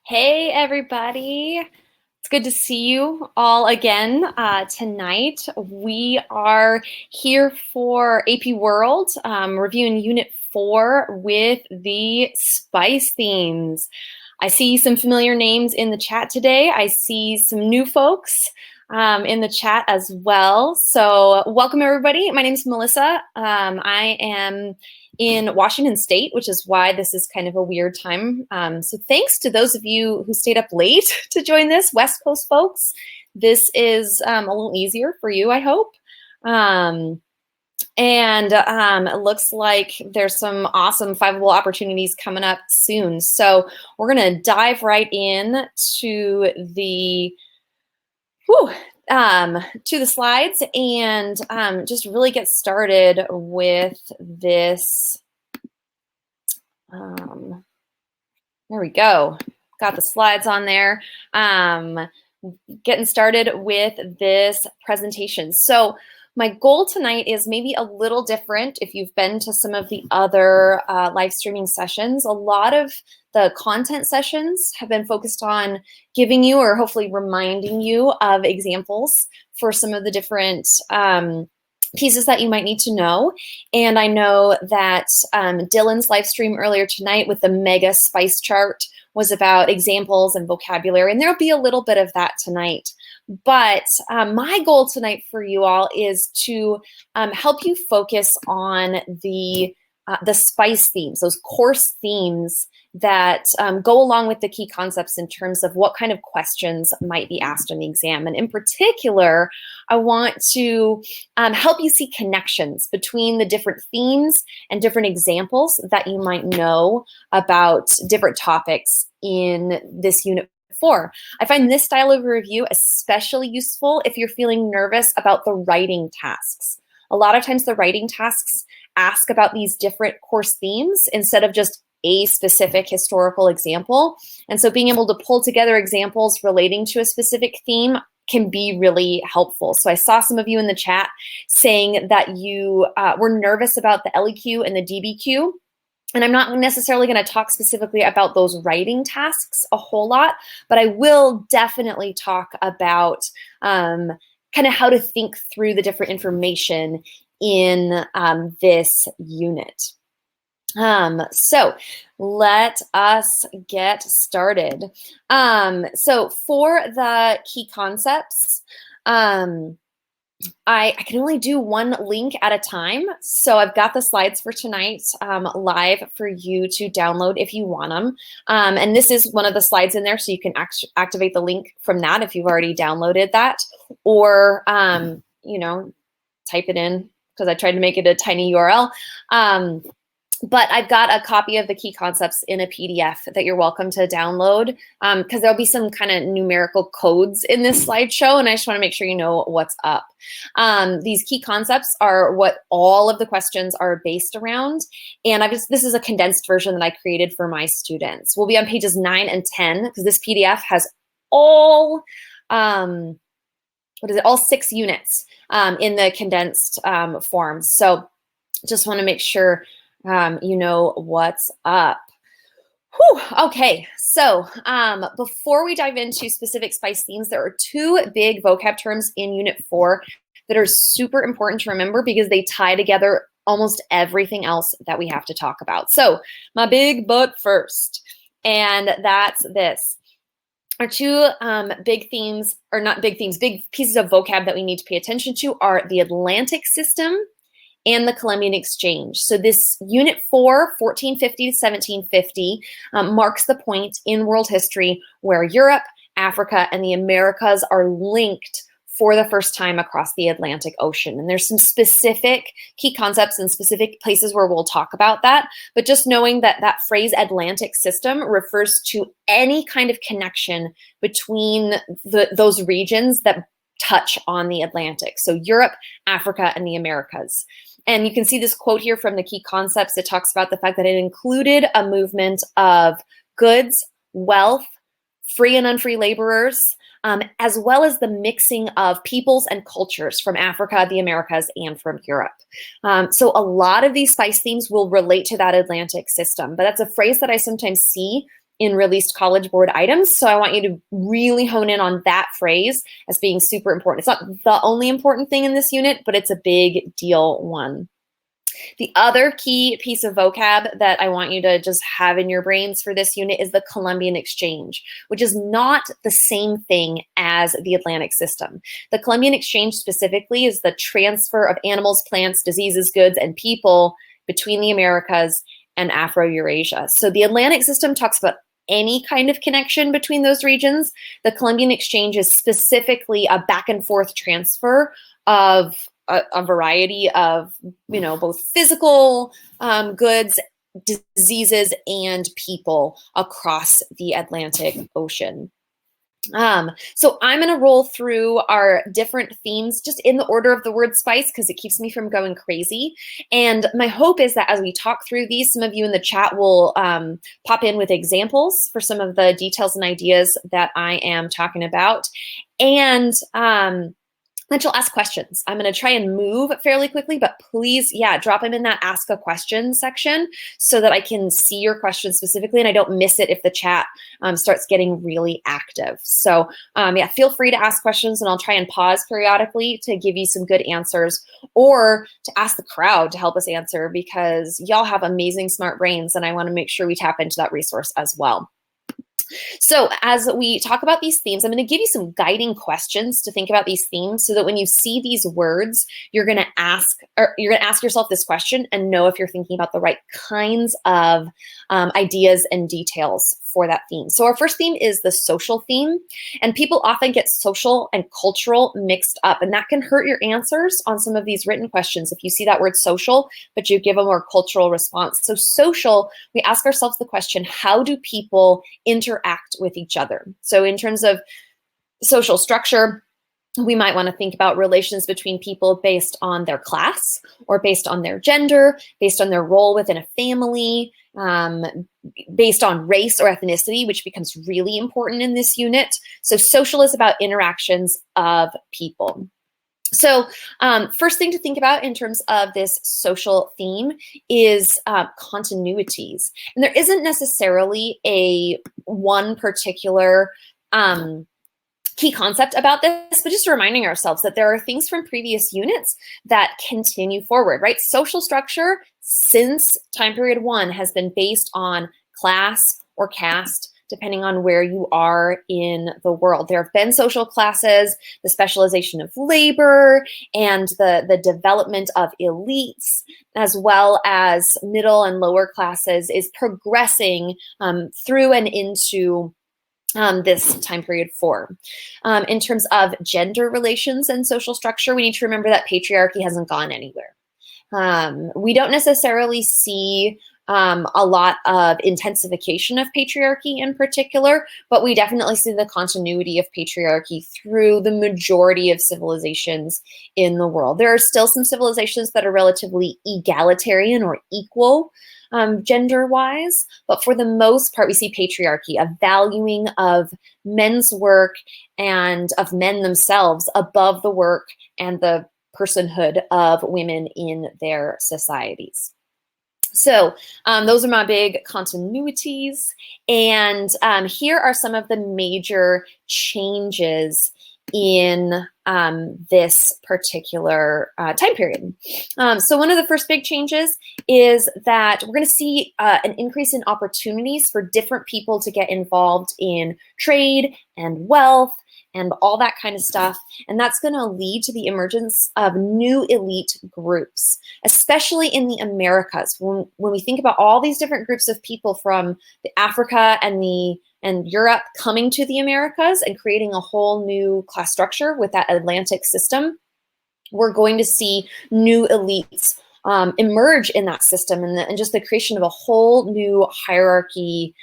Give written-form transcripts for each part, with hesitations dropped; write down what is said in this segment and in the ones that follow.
Hey, everybody. It's good to see you all again tonight. We are here for AP World, reviewing Unit 4 with the spice themes. I see some familiar names in the chat today. I see some new folks in the chat as well. So welcome, everybody. My name is Melissa. I am in Washington State, which is why this is kind of a weird time. So thanks to those of you who stayed up late to join this, West Coast folks. This is a little easier for you, I hope. It looks like there's some awesome fiveable opportunities coming up soon. So we're going to dive right in to the slides and just really get started with this. There we go. Got the slides on there. Getting started with this presentation. So my goal tonight is maybe a little different if you've been to some of the other live streaming sessions. A lot of the content sessions have been focused on giving you or hopefully reminding you of examples for some of the different pieces that you might need to know. And I know that Dylan's live stream earlier tonight with the mega spice chart was about examples and vocabulary, and there'll be a little bit of that tonight. But my goal tonight for you all is to help you focus on the spice themes, those course themes that go along with the key concepts in terms of what kind of questions might be asked in the exam. And in particular, I want to help you see connections between the different themes and different examples that you might know about different topics in this unit 4. I find this style of review especially useful if you're feeling nervous about the writing tasks. A lot of times the writing tasks ask about these different course themes instead of just a specific historical example. And so being able to pull together examples relating to a specific theme can be really helpful. So I saw some of you in the chat saying that you were nervous about the LEQ and the DBQ. And I'm not necessarily going to talk specifically about those writing tasks a whole lot, but I will definitely talk about kind of how to think through the different information in this unit. So let us get started. So for the key concepts, I can only do one link at a time. So I've got the slides for tonight live for you to download if you want them. And this is one of the slides in there, so you can activate the link from that if you've already downloaded that, or, type it in, because I tried to make it a tiny URL. But I've got a copy of the key concepts in a PDF that you're welcome to download, because there'll be some kind of numerical codes in this slideshow, and I just want to make sure you know what's up. These key concepts are what all of the questions are based around, and this is a condensed version that I created for my students. We'll be on pages 9 and 10, because this PDF has all, all 6 units in the condensed form. So just want to make sure you know what's up. Whew, okay, so before we dive into specific spice themes, there are 2 big vocab terms in Unit 4 that are super important to remember because they tie together almost everything else that we have to talk about. So my big but first, and that's this. Our 2 big themes, or not big themes, big pieces of vocab that we need to pay attention to are the Atlantic system and the Columbian Exchange. So this Unit 4, 1450 to 1750, marks the point in world history where Europe, Africa, and the Americas are linked for the first time across the Atlantic Ocean. And there's some specific key concepts and specific places where we'll talk about that. But just knowing that that phrase Atlantic system refers to any kind of connection between those regions that touch on the Atlantic. So Europe, Africa, and the Americas. And you can see this quote here from the key concepts. It talks about the fact that it included a movement of goods, wealth, free and unfree laborers, as well as the mixing of peoples and cultures from Africa, the Americas, and from Europe. So a lot of these spice themes will relate to that Atlantic system, but that's a phrase that I sometimes see in released College Board items. So I want you to really hone in on that phrase as being super important. It's not the only important thing in this unit, but it's a big deal one. The other key piece of vocab that I want you to just have in your brains for this unit is the Columbian Exchange, which is not the same thing as the Atlantic system. The Columbian Exchange specifically is the transfer of animals, plants, diseases, goods, and people between the Americas and Afro-Eurasia. So the Atlantic system talks about any kind of connection between those regions. The Columbian Exchange is specifically a back and forth transfer of a variety of, both physical goods, diseases, and people across the Atlantic Ocean. So I'm going to roll through our different themes just in the order of the word spice because it keeps me from going crazy. And my hope is that as we talk through these, some of you in the chat will pop in with examples for some of the details and ideas that I am talking about. And then she'll ask questions. I'm going to try and move fairly quickly, but please, drop them in that ask a question section so that I can see your questions specifically and I don't miss it if the chat starts getting really active. So feel free to ask questions and I'll try and pause periodically to give you some good answers or to ask the crowd to help us answer because y'all have amazing smart brains and I want to make sure we tap into that resource as well. So as we talk about these themes, I'm going to give you some guiding questions to think about these themes so that when you see these words, you're going to ask yourself this question and know if you're thinking about the right kinds of ideas and details for that theme. So our first theme is the social theme, and people often get social and cultural mixed up, and that can hurt your answers on some of these written questions if you see that word social, but you give a more cultural response. So social, we ask ourselves the question, how do people interact with each other? So in terms of social structure, we might want to think about relations between people based on their class or based on their gender, based on their role within a family, based on race or ethnicity, which becomes really important in this unit. So social is about interactions of people. So first thing to think about in terms of this social theme is continuities. And there isn't necessarily a one particular key concept about this, but just reminding ourselves that there are things from previous units that continue forward, right? Social structure since time period 1 has been based on class or caste, depending on where you are in the world. There have been social classes, the specialization of labor, and the development of elites, as well as middle and lower classes is progressing through and into this time period 4. In terms of gender relations and social structure, we need to remember that patriarchy hasn't gone anywhere. We don't necessarily see a lot of intensification of patriarchy in particular, but we definitely see the continuity of patriarchy through the majority of civilizations in the world. There are still some civilizations that are relatively egalitarian or equal gender-wise, but for the most part, we see patriarchy, a valuing of men's work and of men themselves above the work and the personhood of women in their societies. So those are my big continuities. And here are some of the major changes in this particular time period. So one of the first big changes is that we're going to see an increase in opportunities for different people to get involved in trade and wealth and all that kind of stuff. And that's going to lead to the emergence of new elite groups, especially in the Americas. When we think about all these different groups of people from Africa and Europe coming to the Americas and creating a whole new class structure with that Atlantic system, we're going to see new elites emerge in that system and just the creation of a whole new hierarchy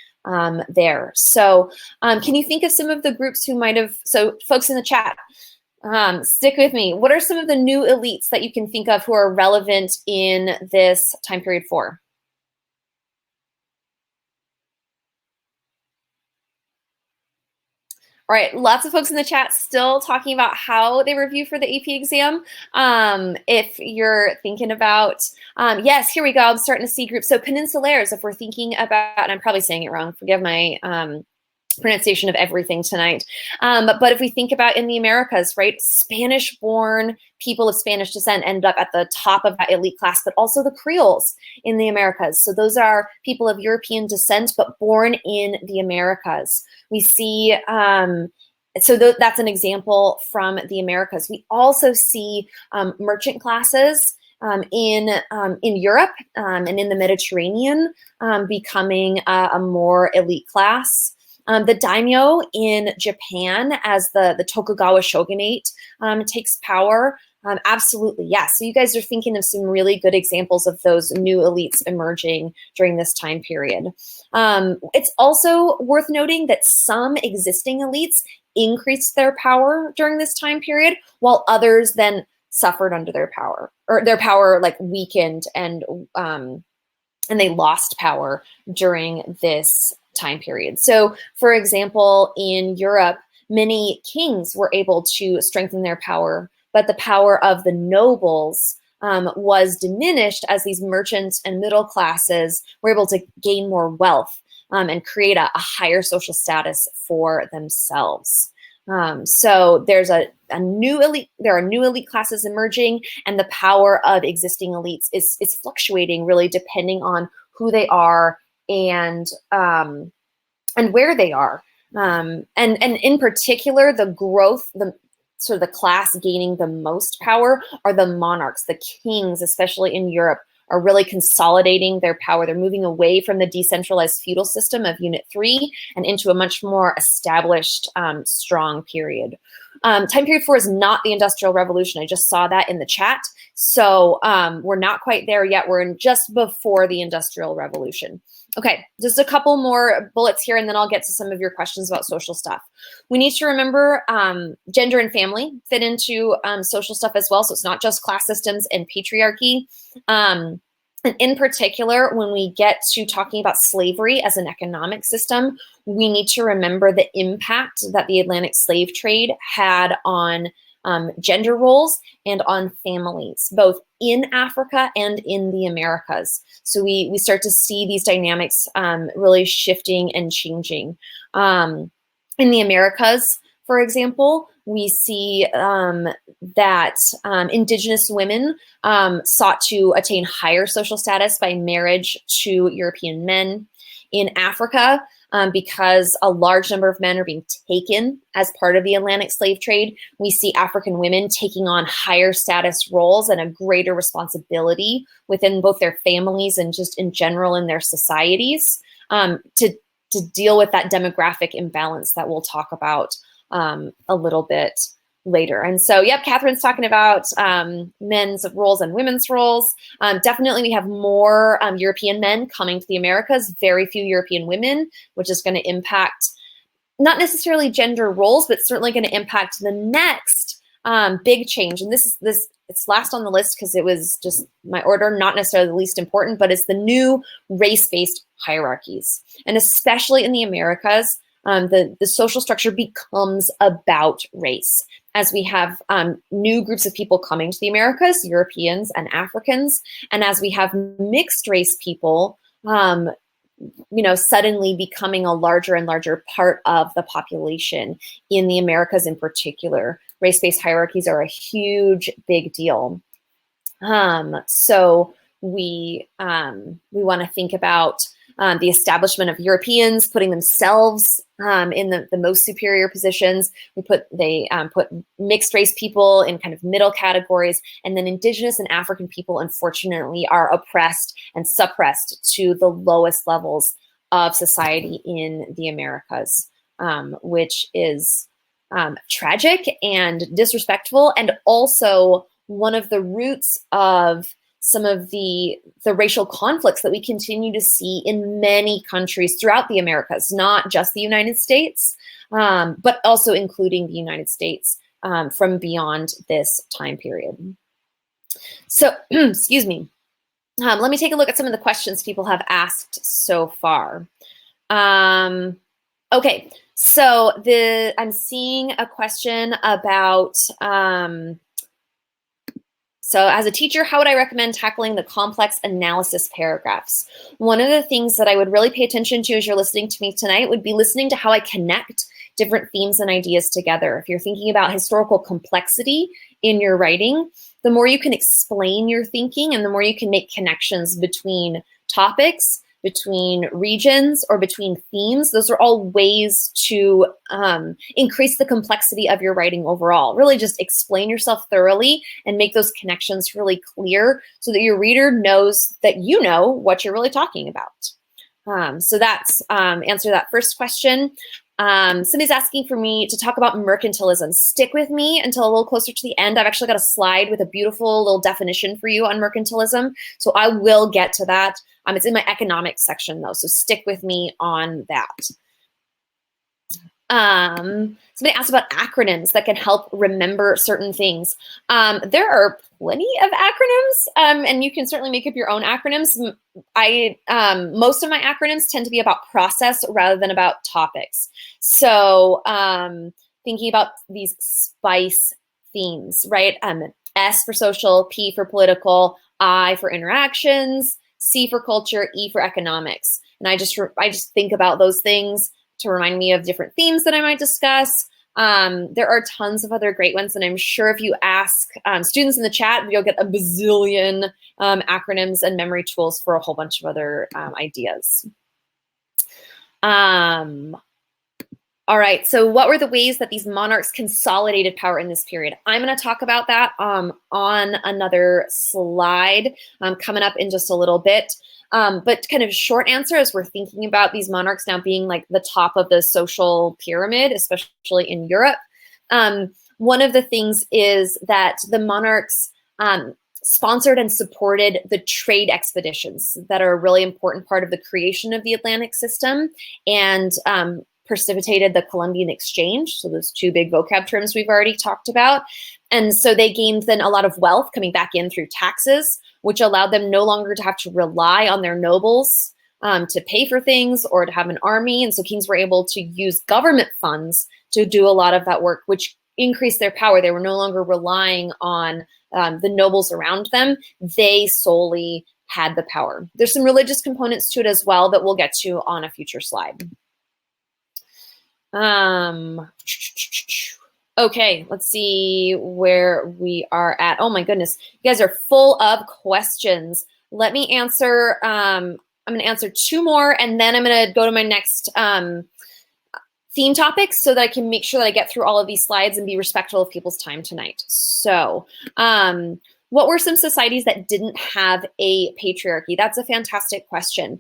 there. So can you think of some of the groups who might have, so folks in the chat, stick with me. What are some of the new elites that you can think of who are relevant in this time period 4? All right, lots of folks in the chat still talking about how they review for the AP exam. If you're thinking about, yes, here we go. I'm starting to see groups. So peninsulaires, if we're thinking about, and I'm probably saying it wrong, forgive my pronunciation of everything tonight. But if we think about in the Americas, right, Spanish-born people of Spanish descent ended up at the top of that elite class, but also the Creoles in the Americas. So those are people of European descent, but born in the Americas. We see, that's an example from the Americas. We also see merchant classes in Europe and in the Mediterranean becoming a more elite class. The daimyo in Japan as the Tokugawa shogunate takes power. Absolutely, yes. So you guys are thinking of some really good examples of those new elites emerging during this time period. It's also worth noting that some existing elites increased their power during this time period, while others then suffered under their power, or their power like weakened and they lost power during this time period. So, for example, in Europe, many kings were able to strengthen their power, but the power of the nobles was diminished as these merchants and middle classes were able to gain more wealth and create a higher social status for themselves. So there's a new elite. There are new elite classes emerging, and the power of existing elites is fluctuating really depending on who they are and where they are. And in particular, the growth, the sort of the class gaining the most power are the monarchs, the kings, especially in Europe, are really consolidating their power. They're moving away from the decentralized feudal system of Unit 3 and into a much more established, strong period. Time period 4 is not the Industrial Revolution. I just saw that in the chat. So we're not quite there yet. We're in just before the Industrial Revolution. Okay, just a couple more bullets here, and then I'll get to some of your questions about social stuff. We need to remember gender and family fit into social stuff as well. So it's not just class systems and patriarchy. And in particular, when we get to talking about slavery as an economic system, we need to remember the impact that the Atlantic slave trade had on gender roles and on families, both in Africa and in the Americas. So we start to see these dynamics really shifting and changing. In the Americas, for example, we see that Indigenous women sought to attain higher social status by marriage to European men. In Africa, because a large number of men are being taken as part of the Atlantic slave trade, we see African women taking on higher status roles and a greater responsibility within both their families and just in general in their societies to deal with that demographic imbalance that we'll talk about a little bit later. And so, yep, Catherine's talking about men's roles and women's roles. Definitely we have more European men coming to the Americas, very few European women, which is going to impact not necessarily gender roles, but certainly going to impact the next big change. And it's last on the list because it was just my order, not necessarily the least important, but it's the new race-based hierarchies. And especially in the Americas, the social structure becomes about race. As we have new groups of people coming to the Americas, Europeans and Africans, and as we have mixed race people, suddenly becoming a larger and larger part of the population in the Americas in particular. Race-based hierarchies are a huge, big deal. So we want to think about the establishment of Europeans putting themselves in the most superior positions. They put mixed race people in kind of middle categories, and then Indigenous and African people, unfortunately, are oppressed and suppressed to the lowest levels of society in the Americas, which is tragic and disrespectful, and also one of the roots of some of the racial conflicts that we continue to see in many countries throughout the Americas, not just the United States, but also including the United States from beyond this time period. So, excuse me. Let me take a look at some of the questions people have asked so far. Okay, so I'm seeing a question about, so as a teacher, how would I recommend tackling the complex analysis paragraphs? One of the things that I would really pay attention to as you're listening to me tonight would be listening to how I connect different themes and ideas together. If you're thinking about historical complexity in your writing, the more you can explain your thinking and the more you can make connections between topics, between regions, or between themes. Those are all ways to increase the complexity of your writing overall. Really just explain yourself thoroughly and make those connections really clear so that your reader knows that you know what you're really talking about. So that's answer that first question. Somebody's asking for me to talk about mercantilism. Stick with me until a little closer to the end. I've actually got a slide with a beautiful little definition for you on mercantilism. So I will get to that. It's in my economics section though, so stick with me on that. Somebody asked about acronyms that can help remember certain things. There are plenty of acronyms, and you can certainly make up your own acronyms. Most of my acronyms tend to be about process rather than about topics. So thinking about these SPICE themes, right? S for social, P for political, I for interactions, C for culture, E for economics. And I just think about those things to remind me of different themes that I might discuss. There are tons of other great ones, and I'm sure if you ask students in the chat, you'll get a bazillion acronyms and memory tools for a whole bunch of other ideas. All right, so what were the ways that these monarchs consolidated power in this period? I'm going to talk about that on another slide coming up in just a little bit. But kind of short answer is we're thinking about these monarchs now being like the top of the social pyramid, especially in Europe. One of the things is that the monarchs sponsored and supported the trade expeditions that are a really important part of the creation of the Atlantic system, and precipitated the Columbian Exchange. So those two big vocab terms we've already talked about. And so they gained then a lot of wealth coming back in through taxes, which allowed them no longer to have to rely on their nobles to pay for things or to have an army. And so kings were able to use government funds to do a lot of that work, which increased their power. They were no longer relying on the nobles around them. They solely had the power. There's some religious components to it as well that we'll get to on a future slide. Okay, let's see where we are at. Oh my goodness, you guys are full of questions. Let me answer, I'm gonna answer two more and then I'm gonna go to my next theme topics so that I can make sure that I get through all of these slides and be respectful of people's time tonight. So, what were some societies that didn't have a patriarchy? That's a fantastic question.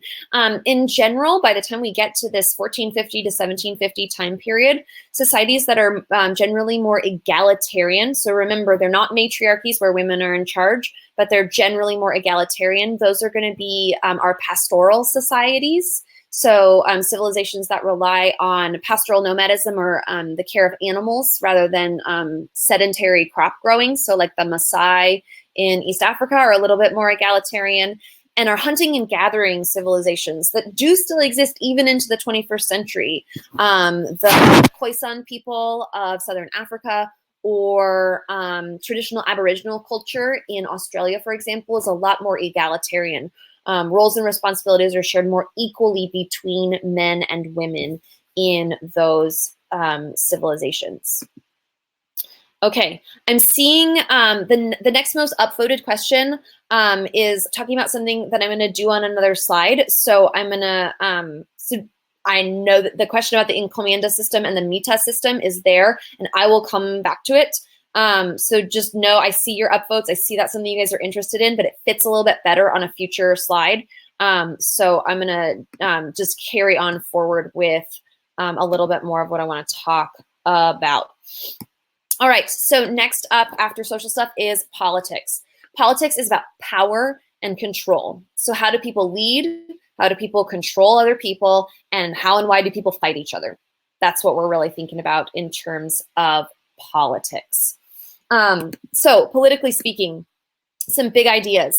In general, by the time we get to this 1450 to 1750 time period, societies that are generally more egalitarian, so remember, they're not matriarchies where women are in charge, but they're generally more egalitarian. Those are going to be our pastoral societies. So civilizations that rely on pastoral nomadism or the care of animals rather than sedentary crop growing. So like the Maasai in East Africa are a little bit more egalitarian, and our hunting and gathering civilizations that do still exist even into the 21st century. The Khoisan people of Southern Africa or traditional Aboriginal culture in Australia, for example, is a lot more egalitarian. Roles and responsibilities are shared more equally between men and women in those civilizations. Okay, I'm seeing the next most upvoted question is talking about something that I'm going to do on another slide. So I'm going to, so I know that the question about the encomienda system and the mita system is there, and I will come back to it. So just know I see your upvotes. I see that's something you guys are interested in, but it fits a little bit better on a future slide. So I'm going to just carry on forward with a little bit more of what I want to talk about. All right, so next up after social stuff is politics. Politics is about power and control. So how do people lead? How do people control other people? And how and why do people fight each other? That's what we're really thinking about in terms of politics. So politically speaking, Some big ideas.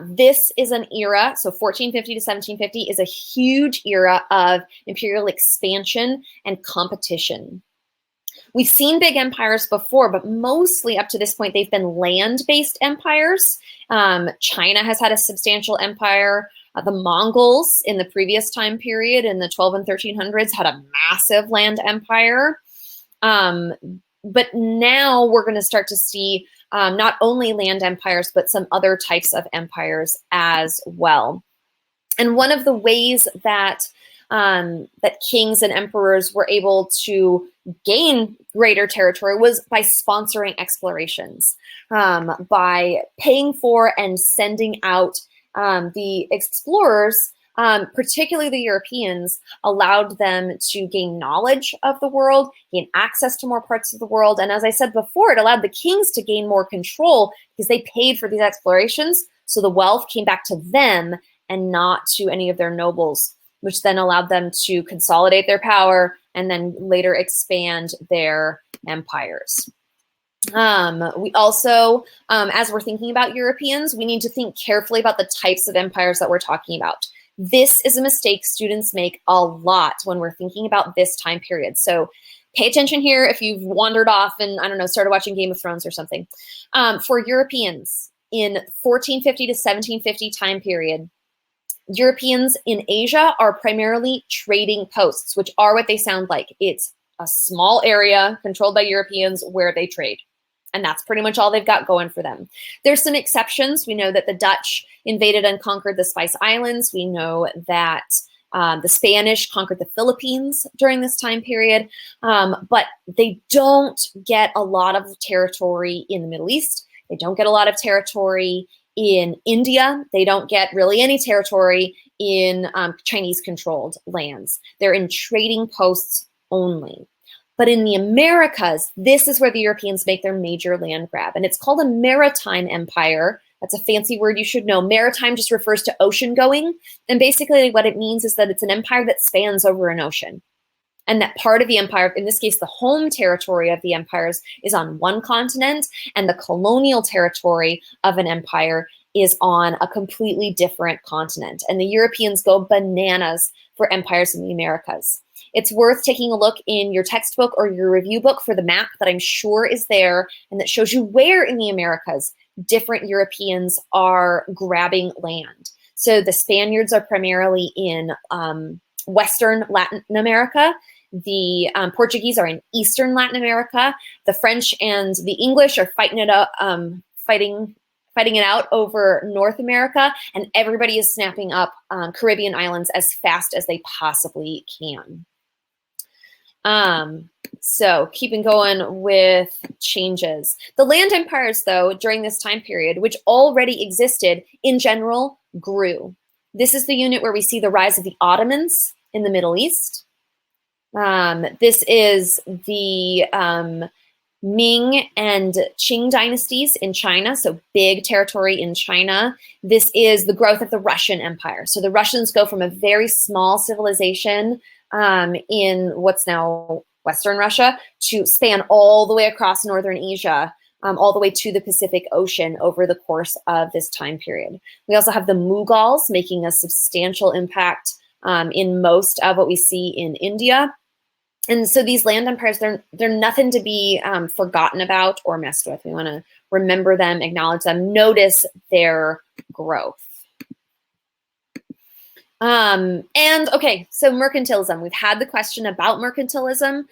This is an era, so 1450 to 1750 is a huge era of imperial expansion and competition. We've seen big empires before, but mostly up to this point, they've been land-based empires. China has had a substantial empire. The Mongols in the previous time period in the 12 and 1300s had a massive land empire. But now we're going to start to see not only land empires, but some other types of empires as well. And one of the ways that that kings and emperors were able to gain greater territory was by sponsoring explorations, by paying for and sending out the explorers, particularly the Europeans, allowed them to gain knowledge of the world, gain access to more parts of the world. And as I said before, it allowed the kings to gain more control because they paid for these explorations. So the wealth came back to them and not to any of their nobles, which then allowed them to consolidate their power and then later expand their empires. We also, as we're thinking about Europeans, we need to think carefully about the types of empires that we're talking about. This is a mistake students make a lot when we're thinking about this time period. So pay attention here if you've wandered off and, I don't know, started watching Game of Thrones or something. For Europeans in 1450 to 1750 time period, Europeans in Asia are primarily trading posts, which are what they sound like. It's a small area controlled by Europeans where they trade. And that's pretty much all they've got going for them. There's some exceptions. We know that the Dutch invaded and conquered the Spice Islands. We know that the Spanish conquered the Philippines during this time period. But they don't get a lot of territory in the Middle East. They don't get a lot of territory in India. They don't get really any territory in Chinese-controlled lands. They're in trading posts only. But in the Americas, this is where the Europeans make their major land grab. And it's called a maritime empire. That's a fancy word you should know. Maritime just refers to ocean going. And basically what it means is that it's an empire that spans over an ocean. And that part of the empire, in this case, the home territory of the empires is on one continent, and the colonial territory of an empire is on a completely different continent. And the Europeans go bananas for empires in the Americas. It's worth taking a look in your textbook or your review book for the map that I'm sure is there and that shows you where in the Americas different Europeans are grabbing land. So the Spaniards are primarily in Western Latin America. The Portuguese are in Eastern Latin America. The French and the English are fighting it out over North America, and everybody is snapping up Caribbean islands as fast as they possibly can. So keeping going with changes. The land empires, though, during this time period, which already existed, in general, grew. This is the unit where we see the rise of the Ottomans in the Middle East. This is the Ming and Qing dynasties in China, so big territory in China. This is the growth of the Russian Empire. So the Russians go from a very small civilization in what's now Western Russia to span all the way across Northern Asia, all the way to the Pacific Ocean over the course of this time period. We also have the Mughals making a substantial impact in most of what we see in India. And so these land empires, they're nothing to be forgotten about or messed with. We want to remember them, acknowledge them, notice their growth. And okay, so mercantilism. We've had the question about mercantilism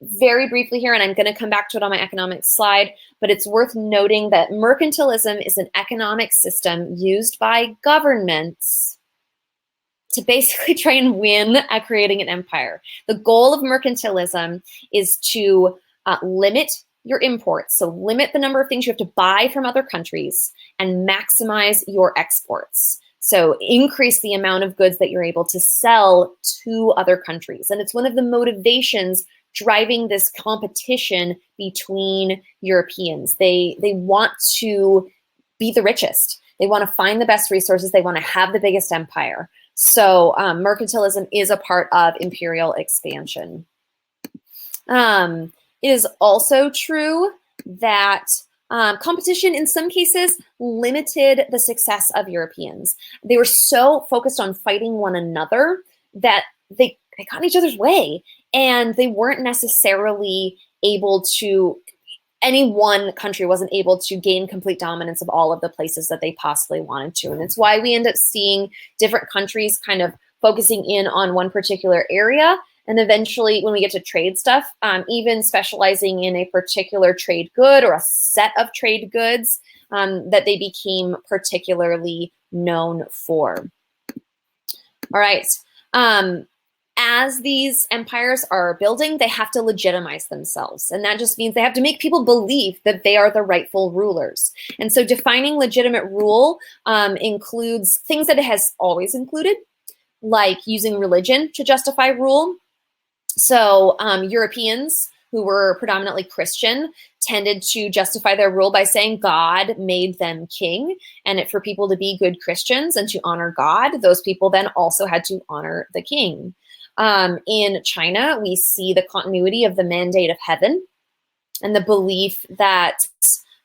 very briefly here, and I'm going to come back to it on my economics slide, but it's worth noting that mercantilism is an economic system used by governments to basically try and win at creating an empire. The goal of mercantilism is to limit your imports, so limit the number of things you have to buy from other countries and maximize your exports. So increase the amount of goods that you're able to sell to other countries. And it's one of the motivations driving this competition between Europeans. They want to be the richest. They want to find the best resources. They want to have the biggest empire. So mercantilism is a part of imperial expansion. It is also true that Competition, in some cases, limited the success of Europeans. They were so focused on fighting one another that they got in each other's way, and they weren't necessarily able to, any one country wasn't able to gain complete dominance of all of the places that they possibly wanted to. And it's why we end up seeing different countries kind of focusing in on one particular area. And eventually, when we get to trade stuff, even specializing in a particular trade good or a set of trade goods that they became particularly known for. All right. As these empires are building, they have to legitimize themselves. And that just means they have to make people believe that they are the rightful rulers. And so defining legitimate rule includes things that it has always included, like using religion to justify rule. So Europeans who were predominantly Christian tended to justify their rule by saying God made them king, and for people to be good Christians and to honor God, those people then also had to honor the king. In China, we see the continuity of the mandate of heaven and the belief that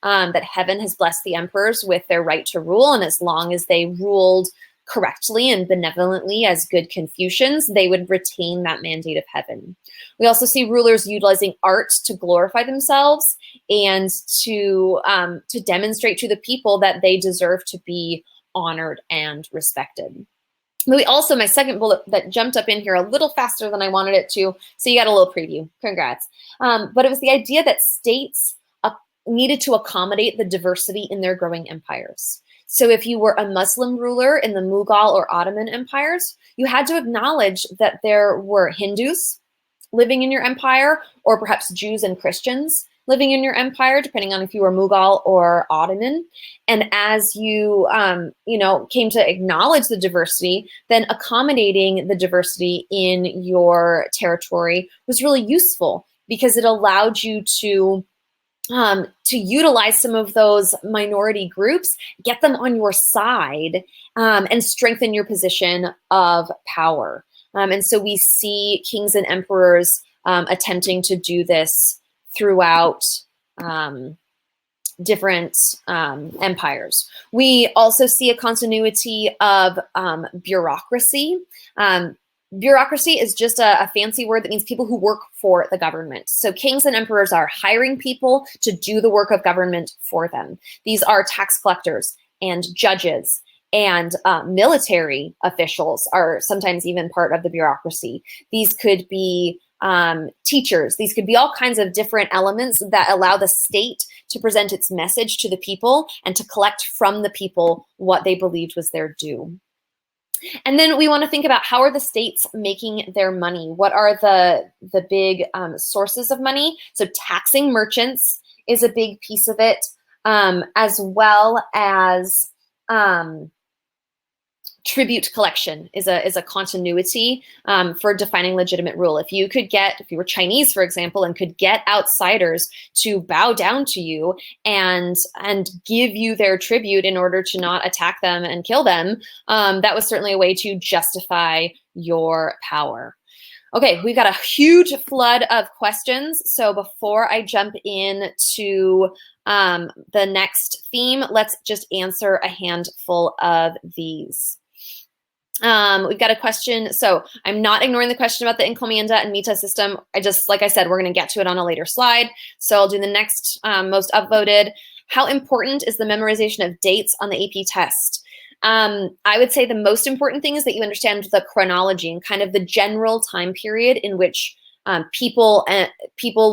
that heaven has blessed the emperors with their right to rule, and as long as they ruled correctly and benevolently as good Confucians, they would retain that mandate of heaven. We also see rulers utilizing art to glorify themselves and to demonstrate to the people that they deserve to be honored and respected. We also, my second bullet that jumped up in here a little faster than I wanted it to, so you got a little preview, congrats. But it was the idea that states needed to accommodate the diversity in their growing empires. So if you were a Muslim ruler in the Mughal or Ottoman empires, you had to acknowledge that there were Hindus living in your empire, or perhaps Jews and Christians living in your empire, depending on if you were Mughal or Ottoman. And as you, came to acknowledge the diversity, then accommodating the diversity in your territory was really useful because it allowed you to utilize some of those minority groups, get them on your side, and strengthen your position of power. And so we see kings and emperors attempting to do this throughout different empires. We also see a continuity of bureaucracy. Bureaucracy is just a fancy word that means people who work for the government. So kings and emperors are hiring people to do the work of government for them. These are tax collectors and judges, and military officials are sometimes even part of the bureaucracy. These could be teachers. These could be all kinds of different elements that allow the state to present its message to the people and to collect from the people what they believed was their due. And then we want to think about how are the states making their money? What are the big sources of money? So taxing merchants is a big piece of it, as well as tribute collection is a continuity for defining legitimate rule. If you were Chinese, for example, and could get outsiders to bow down to you and give you their tribute in order to not attack them and kill them, that was certainly a way to justify your power. Okay, we've got a huge flood of questions. So before I jump into the next theme, let's just answer a handful of these. We've got a question. So I'm not ignoring the question about the encomienda and meta system. Like I said, we're going to get to it on a later slide. So I'll do the next most upvoted. How important is the memorization of dates on the AP test? I would say the most important thing is that you understand the chronology and kind of the general time period in which people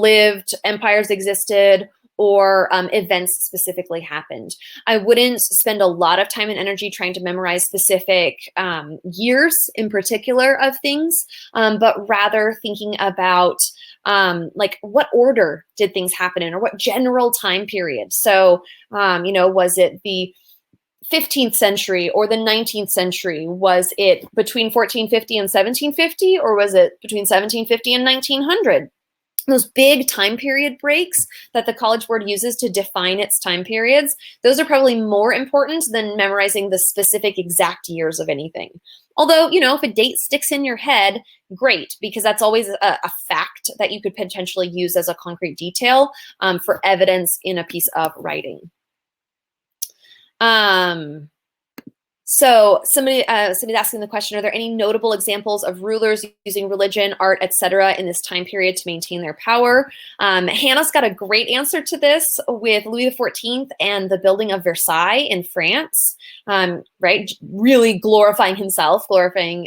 lived, empires existed, or events specifically happened. I wouldn't spend a lot of time and energy trying to memorize specific years in particular of things, but rather thinking about like what order did things happen in, or what general time period. So, was it the 15th century or the 19th century? Was it between 1450 and 1750, or was it between 1750 and 1900? those big time period breaks that the College Board uses to define its time periods, those are probably more important than memorizing the specific exact years of anything. Although, if a date sticks in your head, great, because that's always a fact that you could potentially use as a concrete detail for evidence in a piece of writing. So somebody's asking the question, are there any notable examples of rulers using religion, art, etc. in this time period to maintain their power? Hannah's got a great answer to this with Louis XIV and the building of Versailles in France, right? Really glorifying himself, glorifying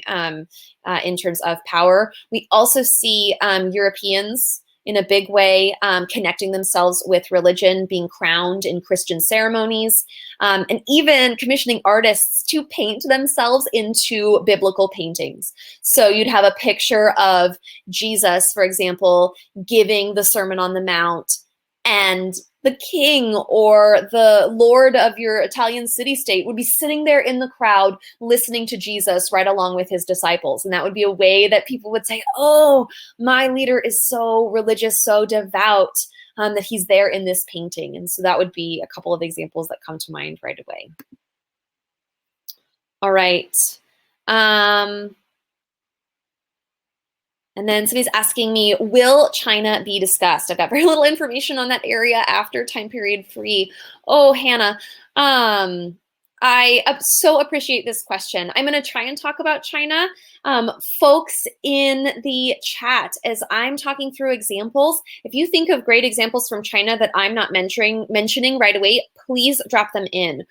in terms of power. We also see Europeans in a big way, connecting themselves with religion, being crowned in Christian ceremonies, and even commissioning artists to paint themselves into biblical paintings. So you'd have a picture of Jesus, for example, giving the Sermon on the Mount, and the king or the lord of your Italian city-state would be sitting there in the crowd listening to Jesus right along with his disciples. And that would be a way that people would say, oh, my leader is so religious, so devout, that he's there in this painting. And so that would be a couple of examples that come to mind right away. All right. And then somebody's asking me, will China be discussed? I've got very little information on that area after time period 3. Oh, Hannah, I so appreciate this question. I'm going to try and talk about China. Folks in the chat, as I'm talking through examples, if you think of great examples from China that I'm not mentioning right away, please drop them in.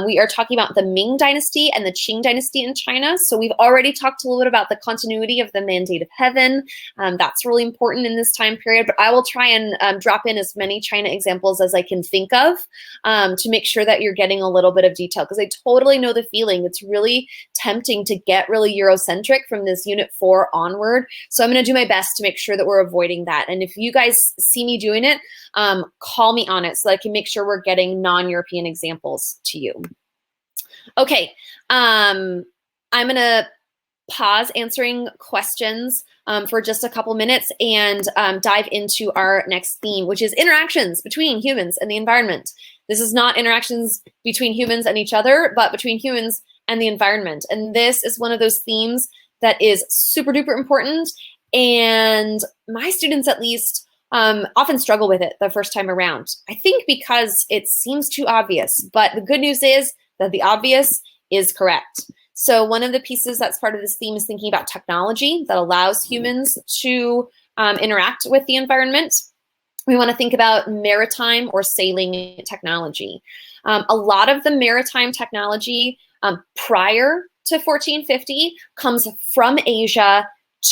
We are talking about the Ming Dynasty and the Qing Dynasty in China. So we've already talked a little bit about the continuity of the Mandate of Heaven. That's really important in this time period, but I will try and drop in as many China examples as I can think of to make sure that you're getting a little bit of detail, because I totally know the feeling. It's really tempting to get really Eurocentric from this Unit 4 onward. So I'm going to do my best to make sure that we're avoiding that. And if you guys see me doing it, call me on it so that I can make sure we're getting non-European examples to you. Okay, I'm going to pause answering questions for just a couple minutes and dive into our next theme, which is interactions between humans and the environment. This is not interactions between humans and each other, but between humans and the environment. And this is one of those themes that is super duper important. And my students, at least, often struggle with it the first time around. I think because it seems too obvious, but the good news is that the obvious is correct. So one of the pieces that's part of this theme is thinking about technology that allows humans to interact with the environment. We want to think about maritime or sailing technology. A lot of the maritime technology prior to 1450 comes from Asia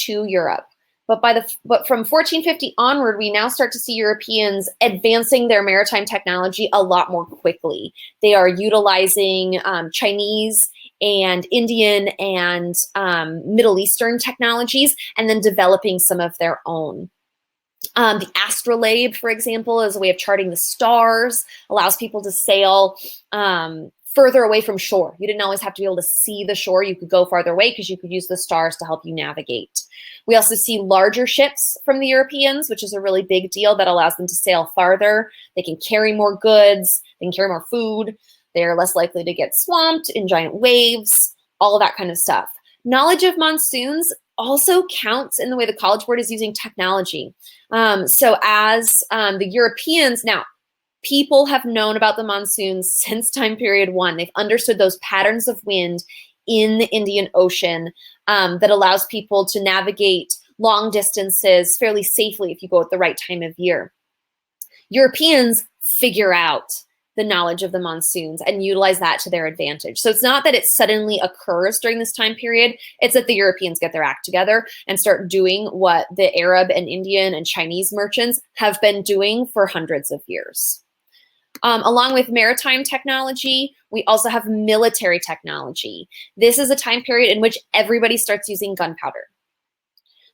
to Europe. But from 1450 onward, we now start to see Europeans advancing their maritime technology a lot more quickly. They are utilizing Chinese and Indian and Middle Eastern technologies, and then developing some of their own. The astrolabe, for example, is a way of charting the stars, allows people to sail further away from shore. You didn't always have to be able to see the shore. You could go farther away because you could use the stars to help you navigate. We also see larger ships from the Europeans, which is a really big deal that allows them to sail farther. They can carry more goods, they can carry more food. They're less likely to get swamped in giant waves, all of that kind of stuff. Knowledge of monsoons also counts in the way the College Board is using technology. So as the Europeans, now, people have known about the monsoons since time period 1. They've understood those patterns of wind in the Indian Ocean that allows people to navigate long distances fairly safely if you go at the right time of year. Europeans figure out the knowledge of the monsoons and utilize that to their advantage. So it's not that it suddenly occurs during this time period, it's that the Europeans get their act together and start doing what the Arab and Indian and Chinese merchants have been doing for hundreds of years. Along with maritime technology, we also have military technology. This is a time period in which everybody starts using gunpowder.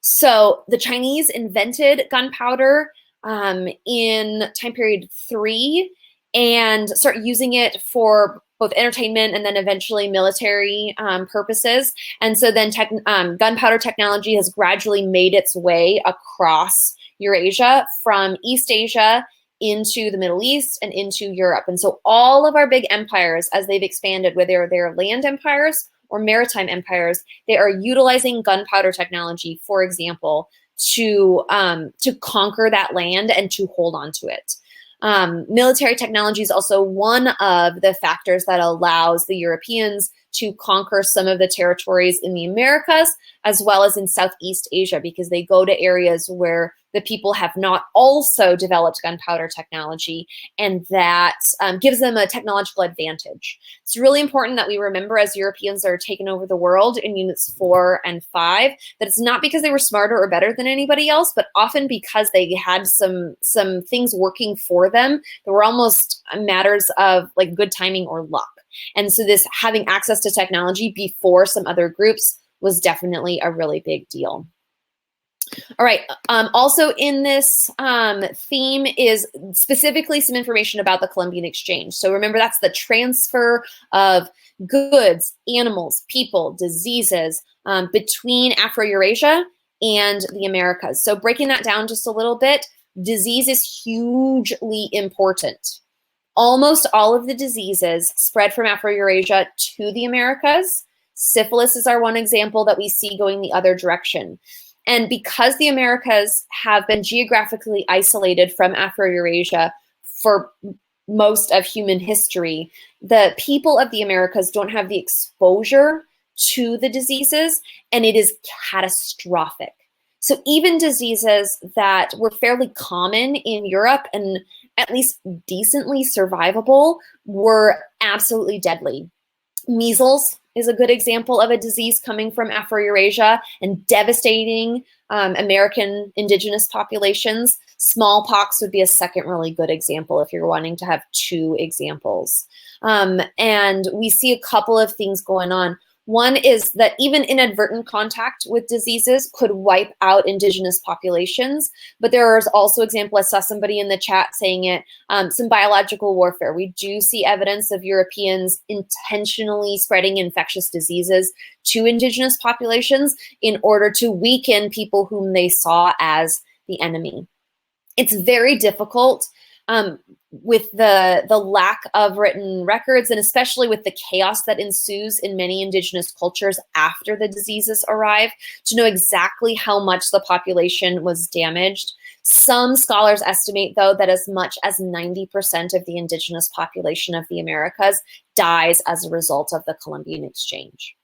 So the Chinese invented gunpowder in time period 3 and start using it for both entertainment and then eventually military purposes. And so then gunpowder technology has gradually made its way across Eurasia from East Asia into the Middle East and into Europe. And so all of our big empires, as they've expanded, whether they're land empires or maritime empires, they are utilizing gunpowder technology, for example, to conquer that land and to hold on to it. Military technology is also one of the factors that allows the Europeans to conquer some of the territories in the Americas as well as in Southeast Asia, because they go to areas where the people have not also developed gunpowder technology, and that gives them a technological advantage. It's really important that we remember, as Europeans are taking over the world in units 4 and 5, that it's not because they were smarter or better than anybody else, but often because they had some things working for them that were almost matters of like good timing or luck. And so this having access to technology before some other groups was definitely a really big deal. All right, also in this theme is specifically some information about the Columbian Exchange. So remember, that's the transfer of goods, animals, people, diseases between Afro-Eurasia and the Americas. So breaking that down just a little bit, disease is hugely important. Almost all of the diseases spread from Afro-Eurasia to the Americas. Syphilis is our one example that we see going the other direction. And because the Americas have been geographically isolated from Afro-Eurasia for most of human history, the people of the Americas don't have the exposure to the diseases, and it is catastrophic. So even diseases that were fairly common in Europe and at least decently survivable were absolutely deadly. Measles is a good example of a disease coming from Afro-Eurasia and devastating American indigenous populations. Smallpox would be a second really good example if you're wanting to have two examples. And we see a couple of things going on. One is that even inadvertent contact with diseases could wipe out indigenous populations, but there is also example, I saw somebody in the chat saying it, some biological warfare. We do see evidence of Europeans intentionally spreading infectious diseases to indigenous populations in order to weaken people whom they saw as the enemy. It's very difficult with the lack of written records, and especially with the chaos that ensues in many indigenous cultures after the diseases arrive, to know exactly how much the population was damaged. Some scholars estimate, though, that as much as 90% of the indigenous population of the Americas dies as a result of the Columbian Exchange.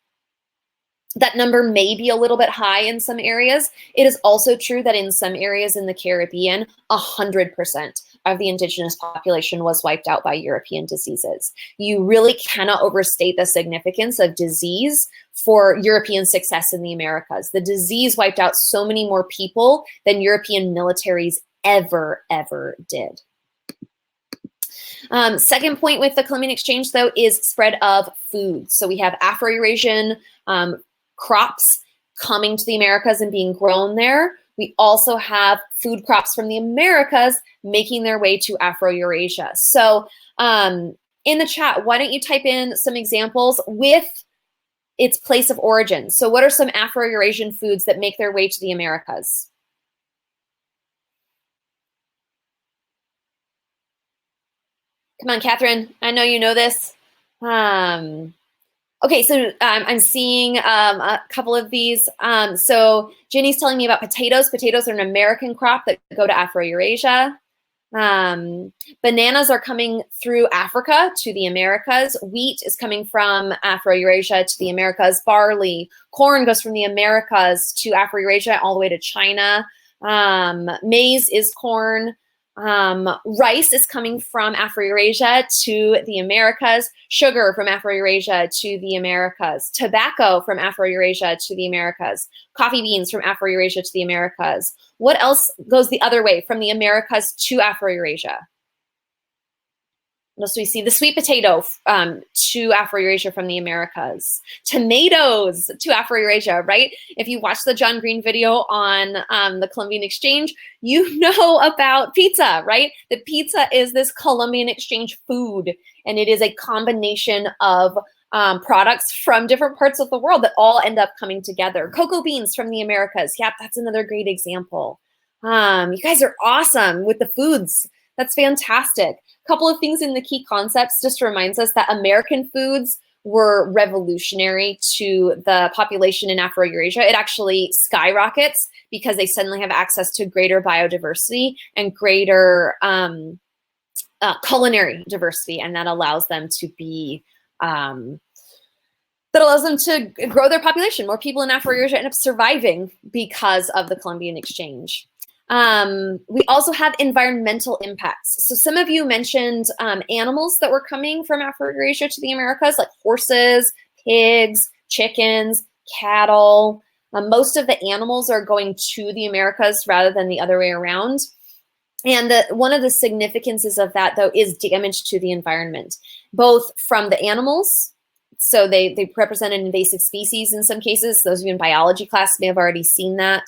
That number may be a little bit high in some areas. It is also true that in some areas in the Caribbean, 100% of the indigenous population was wiped out by European diseases. You really cannot overstate the significance of disease for European success in the Americas. The disease wiped out so many more people than European militaries ever did. Second point with the Columbian Exchange, though, is spread of food. So we have Afro-Eurasian crops coming to the Americas and being grown there. We also have food crops from the Americas making their way to Afro-Eurasia. So in the chat, why don't you type in some examples with its place of origin? So what are some Afro-Eurasian foods that make their way to the Americas? Come on, Catherine, I know you know this. Okay, so I'm seeing a couple of these. So Jenny's telling me about potatoes. Potatoes are an American crop that go to Afro-Eurasia. Bananas are coming through Africa to the Americas. Wheat is coming from Afro-Eurasia to the Americas. Barley, corn goes from the Americas to Afro-Eurasia all the way to China. Maize is corn. Rice is coming from Afro-Eurasia to the Americas. Sugar from Afro-Eurasia to the Americas. Tobacco from Afro-Eurasia to the Americas. Coffee beans from Afro-Eurasia to the Americas. What else goes the other way from the Americas to Afro-Eurasia? What else do we see? The sweet potato to Afro-Eurasia from the Americas. Tomatoes to Afro-Eurasia, right? If you watch the John Green video on the Columbian Exchange, you know about pizza, right? The pizza is this Columbian Exchange food, and it is a combination of products from different parts of the world that all end up coming together. Cocoa beans from the Americas. Yep, that's another great example. You guys are awesome with the foods. That's fantastic. A couple of things in the key concepts just reminds us that American foods were revolutionary to the population in Afro-Eurasia. It actually skyrockets because they suddenly have access to greater biodiversity and greater culinary diversity, and that allows them to be grow their population. More people in Afro-Eurasia end up surviving because of the Columbian Exchange. We also have environmental impacts. So some of you mentioned animals that were coming from Afro-Eurasia to the Americas, like horses, pigs, chickens, cattle. Most of the animals are going to the Americas rather than the other way around. And one of the significances of that, though, is damage to the environment, both from the animals. So they represent an invasive species in some cases. Those of you in biology class may have already seen that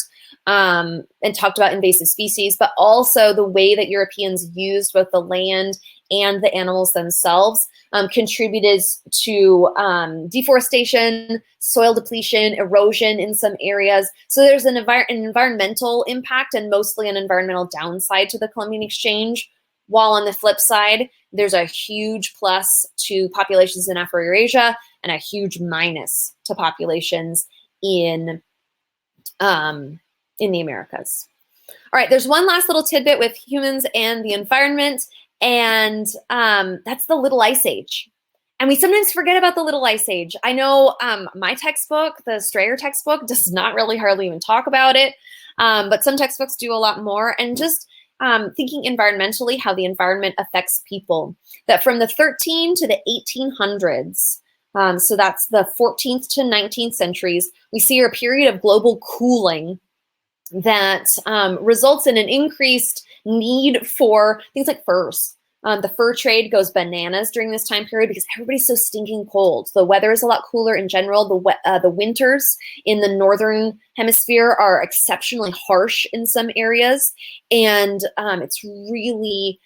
and talked about invasive species, but also the way that Europeans used both the land and the animals themselves contributed to deforestation, soil depletion, erosion in some areas. So there's an environmental impact and mostly an environmental downside to the Columbian Exchange. While on the flip side, there's a huge plus to populations in Afro-Eurasia and a huge minus to populations in the Americas. All right, there's one last little tidbit with humans and the environment, and that's the Little Ice Age. And we sometimes forget about the Little Ice Age. I know my textbook, the Strayer textbook, does not really hardly even talk about it, but some textbooks do a lot more. And just thinking environmentally, how the environment affects people, that from the 13 to the 1800s, so that's the 14th to 19th centuries, we see a period of global cooling that results in an increased need for things like furs. The fur trade goes bananas during this time period because everybody's so stinking cold. The weather is a lot cooler in general. The winters in the northern hemisphere are exceptionally harsh in some areas, and it's really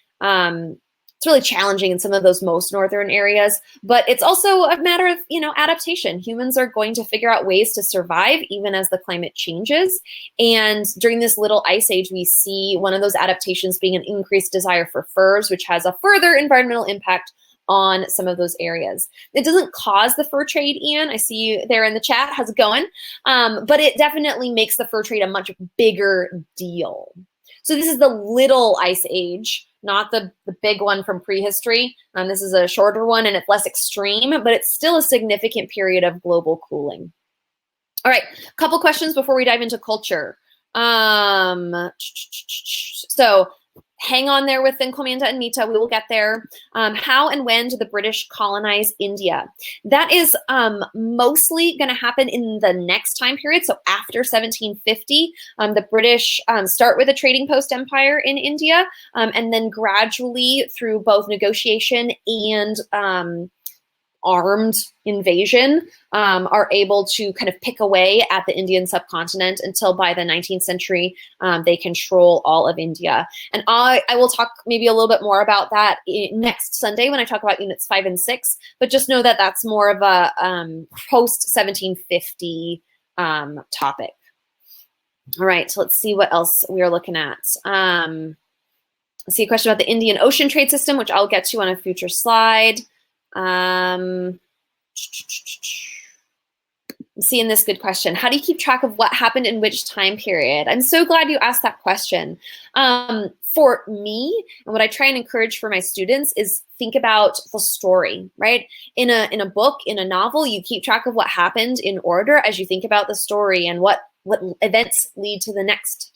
challenging in some of those most northern areas. But it's also a matter of adaptation. Humans are going to figure out ways to survive even as the climate changes. And during this Little Ice Age, we see one of those adaptations being an increased desire for furs, which has a further environmental impact on some of those areas. It doesn't cause the fur trade, Ian. I see you there in the chat. How's it going? But it definitely makes the fur trade a much bigger deal. So this is the Little Ice Age, not the big one from prehistory. This is a shorter one and it's less extreme, but it's still a significant period of global cooling. All right, a couple questions before we dive into culture. So hang on there with Nkomanda and Mita, we will get there. How and when did the British colonize India? That is mostly going to happen in the next time period. So after 1750, the British start with a trading post empire in India, and then gradually through both negotiation and armed invasion are able to kind of pick away at the Indian subcontinent until by the 19th century they control all of India. And I will talk maybe a little bit more about that next Sunday when I talk about units 5 and 6, but just know that that's more of a post 1750 topic. All right, so let's see what else we are looking at. Let's see a question about the Indian Ocean trade system, which I'll get to on a future slide. Seeing this good question. How do you keep track of what happened in which time period? I'm so glad you asked that question. For me, and what I try and encourage for my students is think about the story, right? In a book, in a novel, you keep track of what happened in order as you think about the story and what events lead to the next.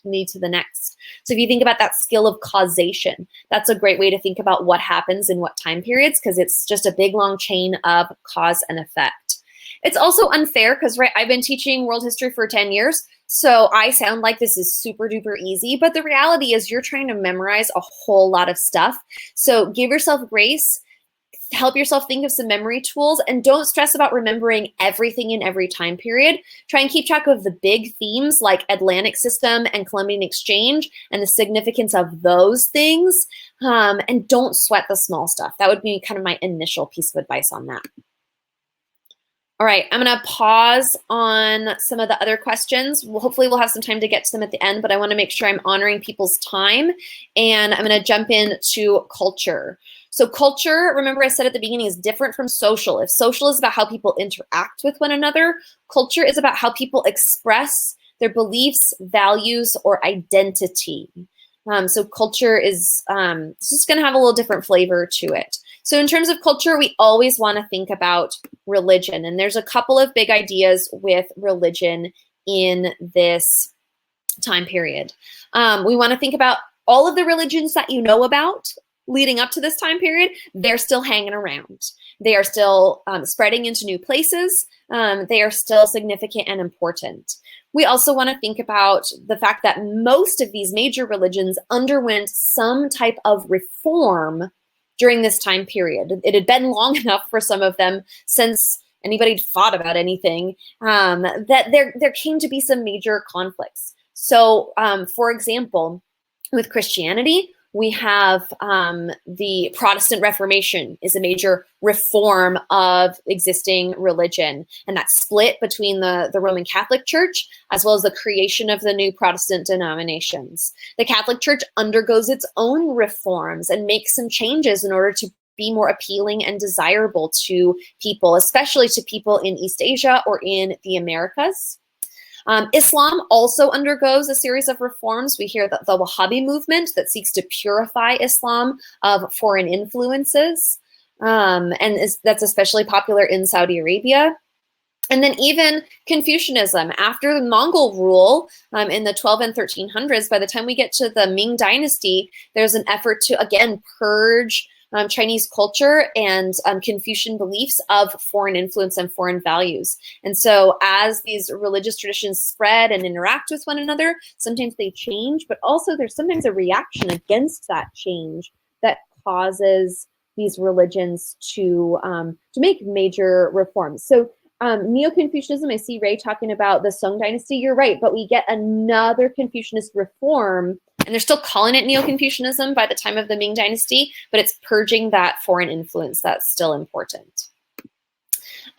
So if you think about that skill of causation, that's a great way to think about what happens in what time periods, because it's just a big long chain of cause and effect. It's also unfair because, right, I've been teaching world history for 10 years, so I sound like this is super duper easy, but the reality is you're trying to memorize a whole lot of stuff. So give yourself grace. Help yourself think of some memory tools, and don't stress about remembering everything in every time period. Try and keep track of the big themes like Atlantic System and Columbian Exchange and the significance of those things, and don't sweat the small stuff. That would be kind of my initial piece of advice on that. All right, I'm going to pause on some of the other questions. Hopefully we'll have some time to get to them at the end, but I want to make sure I'm honoring people's time. And I'm going to jump into culture. So culture, remember I said at the beginning, is different from social. If social is about how people interact with one another, culture is about how people express their beliefs, values, or identity. So culture is just going to have a little different flavor to it. So in terms of culture, we always want to think about religion. And there's a couple of big ideas with religion in this time period. We want to think about all of the religions that you know about leading up to this time period. They're still hanging around. They are still spreading into new places. They are still significant and important. We also want to think about the fact that most of these major religions underwent some type of reform during this time period. It had been long enough for some of them since anybody thought about anything that there came to be some major conflicts. So, for example, with Christianity, we have the Protestant Reformation is a major reform of existing religion, and that split between the Roman Catholic Church as well as the creation of the new Protestant denominations. The Catholic Church undergoes its own reforms and makes some changes in order to be more appealing and desirable to people, especially to people in East Asia or in the Americas. Islam also undergoes a series of reforms. We hear that the Wahhabi movement that seeks to purify Islam of foreign influences, that's especially popular in Saudi Arabia. And then even Confucianism, after the Mongol rule in the 12 and 1300s, by the time we get to the Ming Dynasty, there's an effort to, again, purge Chinese culture and Confucian beliefs of foreign influence and foreign values. And so as these religious traditions spread and interact with one another, sometimes they change, but also there's sometimes a reaction against that change that causes these religions to make major reforms. So Neo-Confucianism, I see Ray talking about the Song Dynasty. You're right, but we get another Confucianist reform, and they're still calling it Neo-Confucianism by the time of the Ming Dynasty, but it's purging that foreign influence that's still important.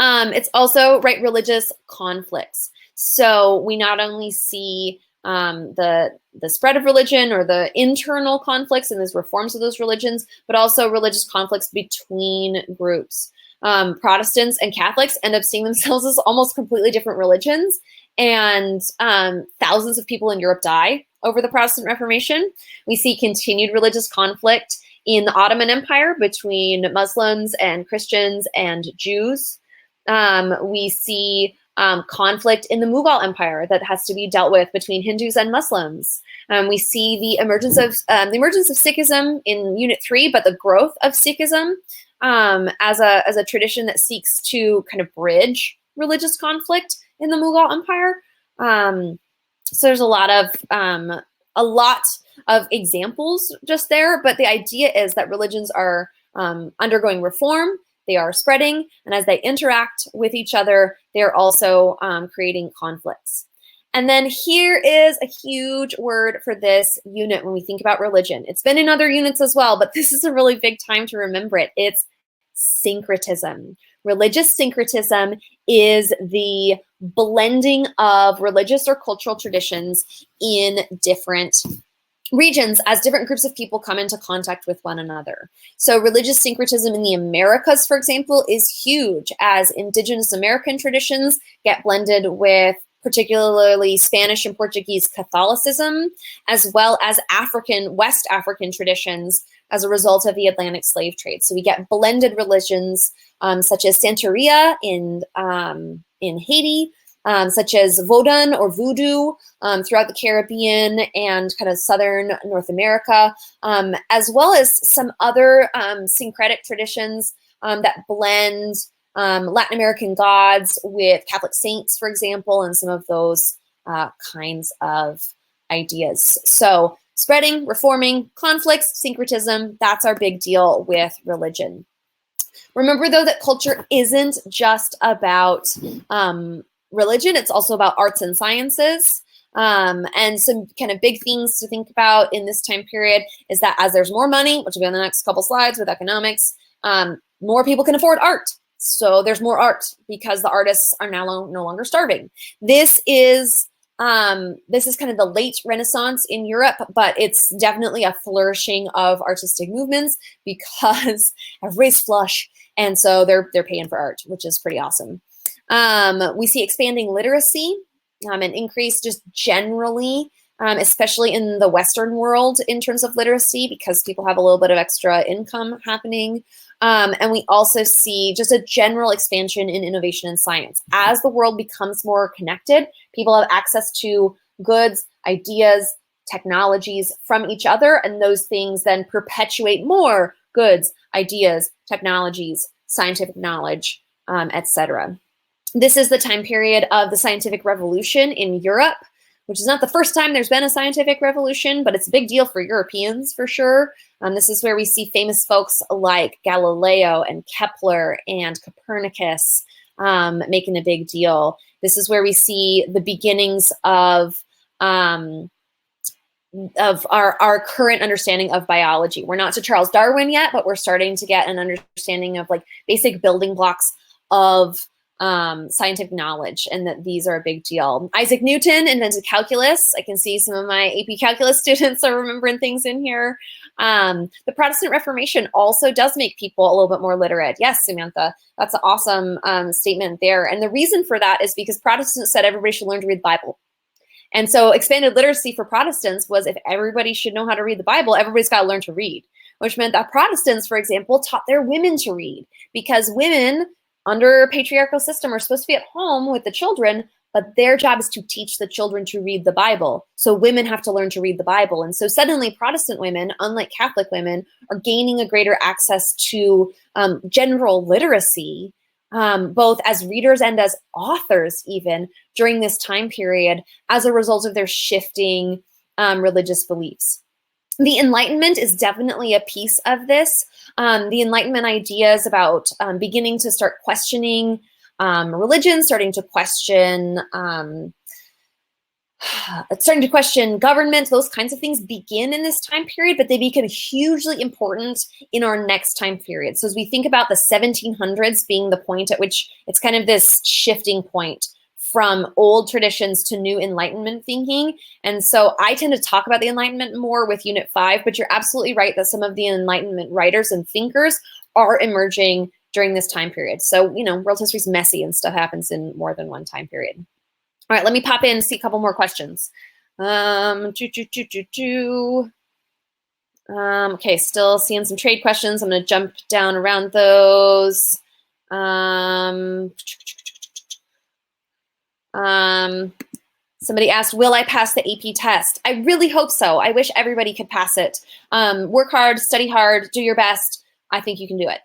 It's also, right, religious conflicts. So we not only see the spread of religion or the internal conflicts and those reforms of those religions, but also religious conflicts between groups. Protestants and Catholics end up seeing themselves as almost completely different religions, and thousands of people in Europe die over the Protestant Reformation. We see continued religious conflict in the Ottoman Empire between Muslims and Christians and Jews. We see conflict in the Mughal Empire that has to be dealt with between Hindus and Muslims. We see the emergence of Sikhism in Unit 3, but the growth of Sikhism as a tradition that seeks to kind of bridge religious conflict in the Mughal Empire. So there's a lot of examples just there, but the idea is that religions are undergoing reform, they are spreading, and as they interact with each other, they're also creating conflicts. And then here is a huge word for this unit when we think about religion. It's been in other units as well, but this is a really big time to remember it. It's syncretism. Religious syncretism is the blending of religious or cultural traditions in different regions as different groups of people come into contact with one another. So religious syncretism in the Americas, for example, is huge as indigenous American traditions get blended with particularly Spanish and Portuguese Catholicism, as well as West African traditions as a result of the Atlantic slave trade. So we get blended religions such as Santeria in Haiti, such as Vodun or Voodoo throughout the Caribbean and kind of southern North America, as well as some other syncretic traditions that blend Latin American gods with Catholic saints, for example, and some of those kinds of ideas. So spreading, reforming, conflicts, syncretism, that's our big deal with religion. Remember, though, that culture isn't just about religion, it's also about arts and sciences. And some kind of big things to think about in this time period is that as there's more money, which will be on the next couple slides with economics, more people can afford art. So there's more art because the artists are now no longer starving. This is kind of the late Renaissance in Europe, but it's definitely a flourishing of artistic movements because everybody's flush, and so they're paying for art, which is pretty awesome. We see expanding literacy, an increase just generally, especially in the Western world in terms of literacy, because people have a little bit of extra income happening. And we also see just a general expansion in innovation and science. As the world becomes more connected, people have access to goods, ideas, technologies from each other, and those things then perpetuate more goods, ideas, technologies, scientific knowledge, etc. This is the time period of the scientific revolution in Europe, which is not the first time there's been a scientific revolution, but it's a big deal for Europeans for sure. This is where we see famous folks like Galileo and Kepler and Copernicus making a big deal. This is where we see the beginnings of our current understanding of biology. We're not to Charles Darwin yet, but we're starting to get an understanding of like basic building blocks of scientific knowledge, and that these are a big deal. Isaac Newton invented calculus. I can see some of my AP calculus students are remembering things in here. The Protestant Reformation also does make people a little bit more literate. Yes, Samantha, that's an awesome statement there. And the reason for that is because Protestants said everybody should learn to read the Bible. And so expanded literacy for Protestants was, if everybody should know how to read the Bible, everybody's got to learn to read, which meant that Protestants, for example, taught their women to read, because women under a patriarchal system are supposed to be at home with the children, but their job is to teach the children to read the Bible. So women have to learn to read the Bible. And so suddenly Protestant women, unlike Catholic women, are gaining a greater access to general literacy, both as readers and as authors even, during this time period as a result of their shifting religious beliefs. The Enlightenment is definitely a piece of this. The Enlightenment ideas about beginning to start questioning religion, starting to question government, those kinds of things begin in this time period, but they become hugely important in our next time period. So as we think about the 1700s being the point at which it's kind of this shifting point from old traditions to new Enlightenment thinking. And so I tend to talk about the Enlightenment more with Unit 5, but you're absolutely right that some of the Enlightenment writers and thinkers are emerging during this time period. So, you know, world history is messy and stuff happens in more than one time period. All right, let me pop in and see a couple more questions. Okay, still seeing some trade questions. I'm going to jump down around those. Somebody asked, will I pass the AP test? I really hope so. I wish everybody could pass it. Work hard, study hard, do your best. I think you can do it.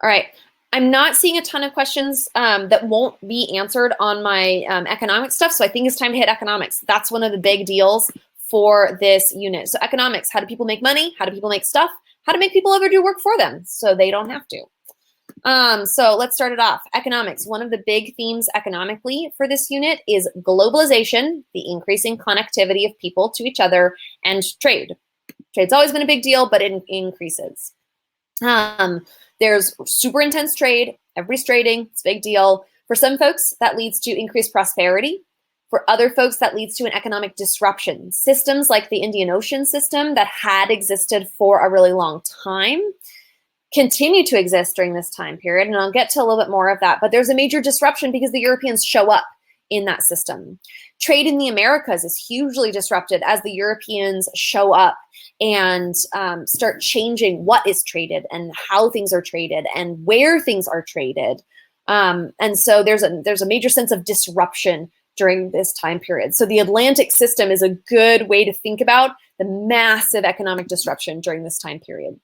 All right. I'm not seeing a ton of questions that won't be answered on my economic stuff, so I think it's time to hit economics. That's one of the big deals for this unit. So economics, how do people make money? How do people make stuff? How to make people ever do work for them so they don't have to. So let's start it off. Economics. One of the big themes economically for this unit is globalization, the increasing connectivity of people to each other, and trade. Trade's always been a big deal, but it increases. There's super intense trade. Everybody's trading. It's a big deal. For some folks, that leads to increased prosperity. For other folks, that leads to an economic disruption. Systems like the Indian Ocean system that had existed for a really long time continue to exist during this time period, and I'll get to a little bit more of that, but there's a major disruption because the Europeans show up in that system. Trade in the Americas is hugely disrupted as the Europeans show up and start changing what is traded and how things are traded and where things are traded. And so there's a major sense of disruption during this time period. So the Atlantic system is a good way to think about the massive economic disruption during this time period.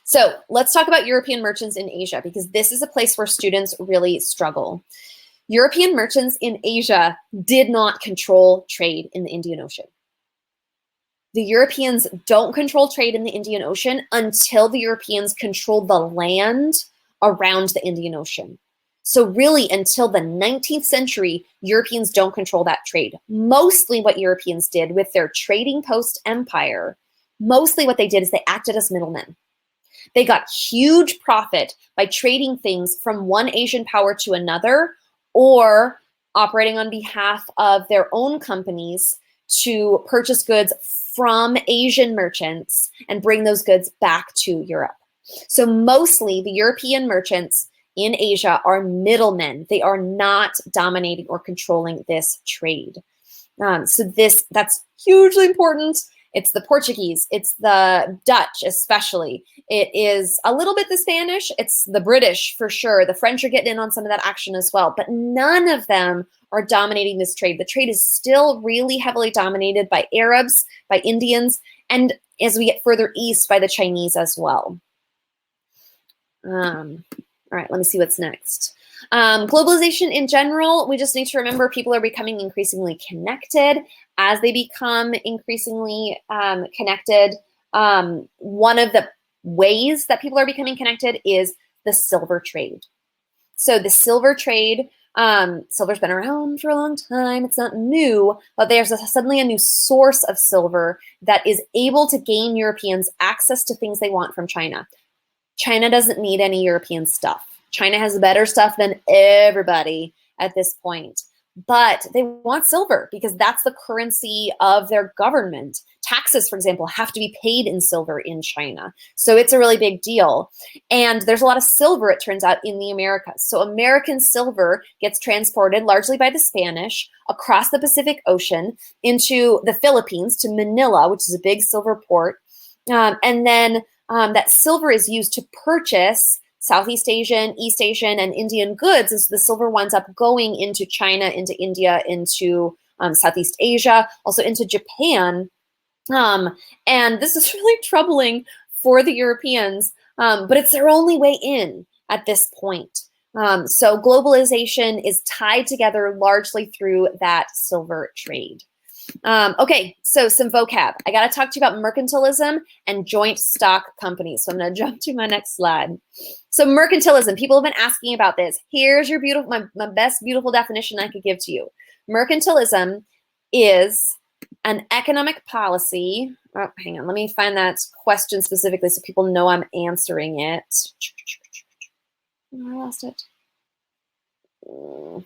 So let's talk about European merchants in Asia, because this is a place where students really struggle. European merchants in Asia did not control trade in the Indian Ocean. The Europeans don't control trade in the Indian Ocean until the Europeans control the land around the Indian Ocean. So really, until the 19th century, Europeans don't control that trade. Mostly what Europeans did with their trading post empire, mostly what they did is they acted as middlemen. They got huge profit by trading things from one Asian power to another, or operating on behalf of their own companies to purchase goods from Asian merchants and bring those goods back to Europe. So mostly the European merchants in Asia are middlemen. They are not dominating or controlling this trade. That's hugely important. It's the Portuguese, it's the Dutch especially. It is a little bit the Spanish, it's the British for sure. The French are getting in on some of that action as well, but none of them are dominating this trade. The trade is still really heavily dominated by Arabs, by Indians, and as we get further east, by the Chinese as well. All right, let me see what's next. Globalization in general, we just need to remember people are becoming increasingly connected. As they become increasingly connected, one of the ways that people are becoming connected is the silver trade. So the silver trade, silver's been around for a long time. It's not new, but there's suddenly a new source of silver that is able to gain Europeans access to things they want from China. China doesn't need any European stuff. China has better stuff than everybody at this point. But they want silver because that's the currency of their government. Taxes, for example, have to be paid in silver in China. So it's a really big deal. And there's a lot of silver, it turns out, in the Americas. So American silver gets transported largely by the Spanish across the Pacific Ocean into the Philippines, to Manila, which is a big silver port. And then that silver is used to purchase Southeast Asian, East Asian, and Indian goods. And so the silver winds up going into China, into India, into Southeast Asia, also into Japan. And this is really troubling for the Europeans, but it's their only way in at this point. So globalization is tied together largely through that silver trade. Okay, so some vocab. I got to talk to you about mercantilism and joint stock companies. So I'm going to jump to my next slide. So mercantilism, people have been asking about this. Here's your beautiful, my best beautiful definition I could give to you. Mercantilism is an economic policy. Oh, hang on, let me find that question specifically so people know I'm answering it. Oh, I lost it. All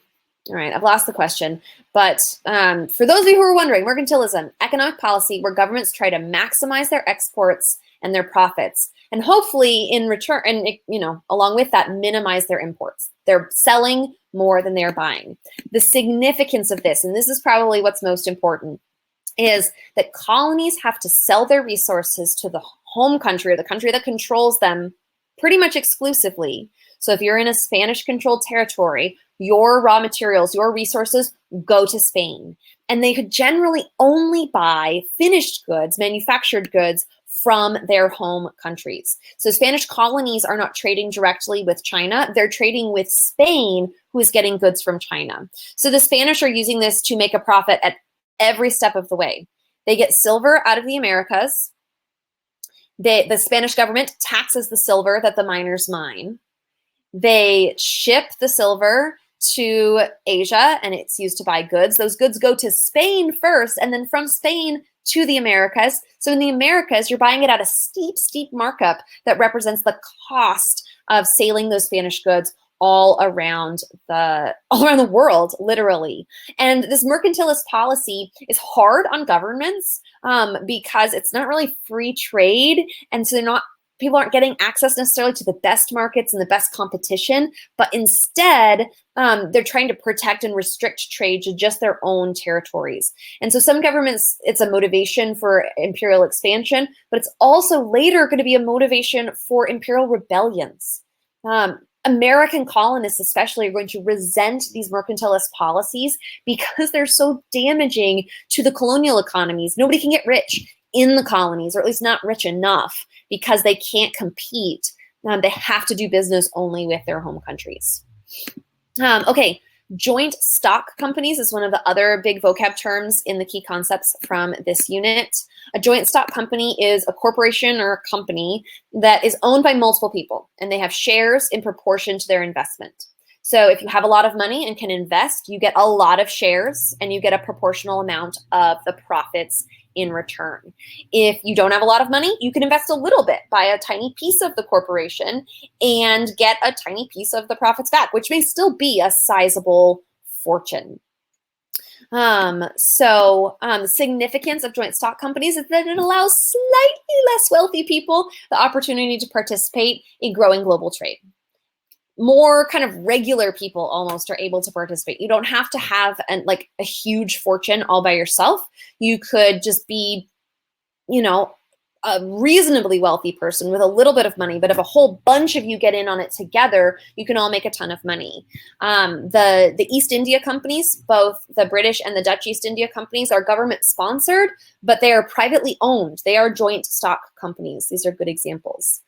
right, I've lost the question. But for those of you who are wondering, mercantilism, economic policy where governments try to maximize their exports and their profits, and hopefully in return, and along with that, minimize their imports. They're selling more than they're buying. The significance of this, and this is probably what's most important, is that colonies have to sell their resources to the home country, or the country that controls them, pretty much exclusively. So if you're in a Spanish-controlled territory, your raw materials, your resources go to Spain. And they could generally only buy finished goods, manufactured goods, from their home countries. So Spanish colonies are not trading directly with China. They're trading with Spain, who is getting goods from China. So the Spanish are using this to make a profit at every step of the way. They get silver out of the Americas. The Spanish government taxes the silver that the miners mine. They ship the silver to Asia, and it's used to buy goods. Those goods go to Spain first, and then from Spain to the Americas. So in the Americas, you're buying it at a steep, steep markup that represents the cost of sailing those Spanish goods all around the world, literally. And this mercantilist policy is hard on governments because it's not really free trade, and so people aren't getting access necessarily to the best markets and the best competition, but instead they're trying to protect and restrict trade to just their own territories. And so some governments, it's a motivation for imperial expansion, but it's also later going to be a motivation for imperial rebellions. American colonists especially are going to resent these mercantilist policies because they're so damaging to the colonial economies. Nobody can get rich in the colonies, or at least not rich enough, because they can't compete. They have to do business only with their home countries. Okay, joint stock companies is one of the other big vocab terms in the key concepts from this unit. A joint stock company is a corporation or a company that is owned by multiple people, and they have shares in proportion to their investment. So if you have a lot of money and can invest, you get a lot of shares, and you get a proportional amount of the profits in return. If you don't have a lot of money, you can invest a little bit, buy a tiny piece of the corporation and get a tiny piece of the profits back, which may still be a sizable fortune. The significance of joint stock companies is that it allows slightly less wealthy people the opportunity to participate in growing global trade. More kind of regular people almost are able to participate. You don't have to have a huge fortune all by yourself. You could just be, a reasonably wealthy person with a little bit of money, but if a whole bunch of you get in on it together, you can all make a ton of money. The East India companies, both the British and the Dutch East India companies, are government sponsored, but they are privately owned. They are joint stock companies. These are good examples.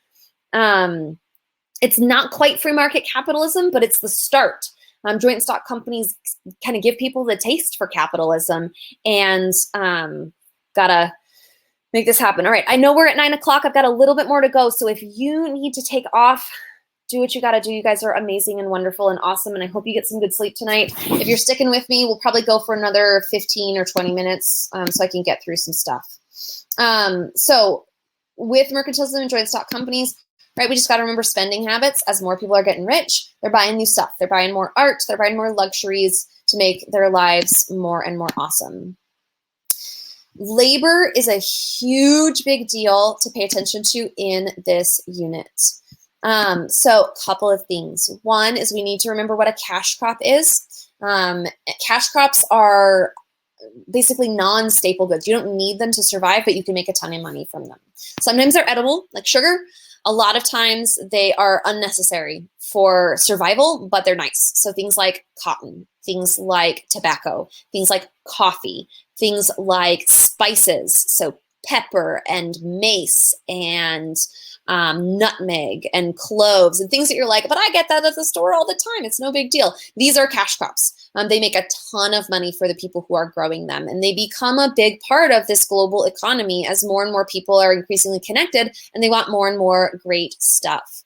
It's not quite free market capitalism, but it's the start. Joint stock companies kind of give people the taste for capitalism, and gotta make this happen. All right, I know we're at 9 o'clock. I've got a little bit more to go. So if you need to take off, do what you got to do. You guys are amazing and wonderful and awesome. And I hope you get some good sleep tonight. If you're sticking with me, we'll probably go for another 15 or 20 minutes so I can get through some stuff. So with mercantilism and joint stock companies, right, we just got to remember spending habits. As more people are getting rich, they're buying new stuff. They're buying more art. They're buying more luxuries to make their lives more and more awesome. Labor is a huge big deal to pay attention to in this unit. So a couple of things. One is we need to remember what a cash crop is. Cash crops are basically non-staple goods. You don't need them to survive, but you can make a ton of money from them. Sometimes they're edible, like sugar. A lot of times they are unnecessary for survival, but they're nice. So things like cotton, things like tobacco, things like coffee, things like spices, so pepper and mace and nutmeg and cloves and things that you're like, but I get that at the store all the time. It's no big deal. These are cash crops. They make a ton of money for the people who are growing them, and they become a big part of this global economy as more and more people are increasingly connected and they want more and more great stuff.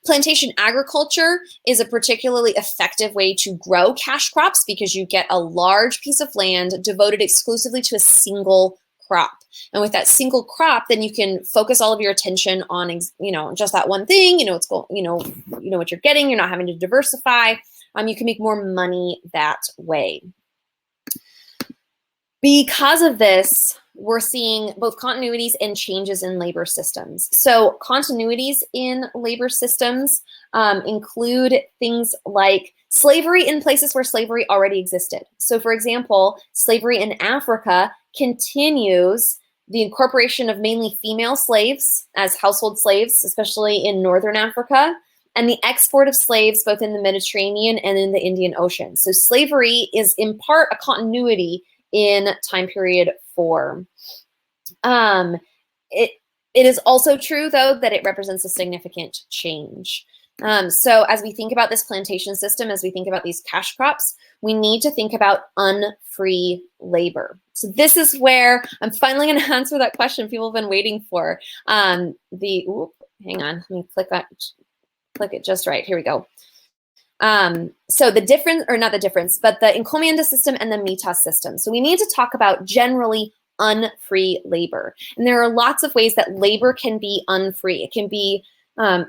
Plantation agriculture is a particularly effective way to grow cash crops because you get a large piece of land devoted exclusively to a single crop. And with that single crop, then you can focus all of your attention on, just that one thing. You know what you're getting. You're not having to diversify. You can make more money that way. Because of this, we're seeing both continuities and changes in labor systems. So continuities in labor systems include things like slavery in places where slavery already existed. So for example, slavery in Africa continues the incorporation of mainly female slaves as household slaves, especially in Northern Africa, and the export of slaves both in the Mediterranean and in the Indian Ocean. So slavery is in part a continuity in time period 4. It is also true, though, that it represents a significant change. So as we think about this plantation system, as we think about these cash crops, we need to think about unfree labor. So this is where I'm finally going to answer that question people have been waiting for. Hang on, let me click it just right. Here we go. So the difference, or not the difference, but the encomienda system and the mitas system. So we need to talk about generally unfree labor. And there are lots of ways that labor can be unfree. It can be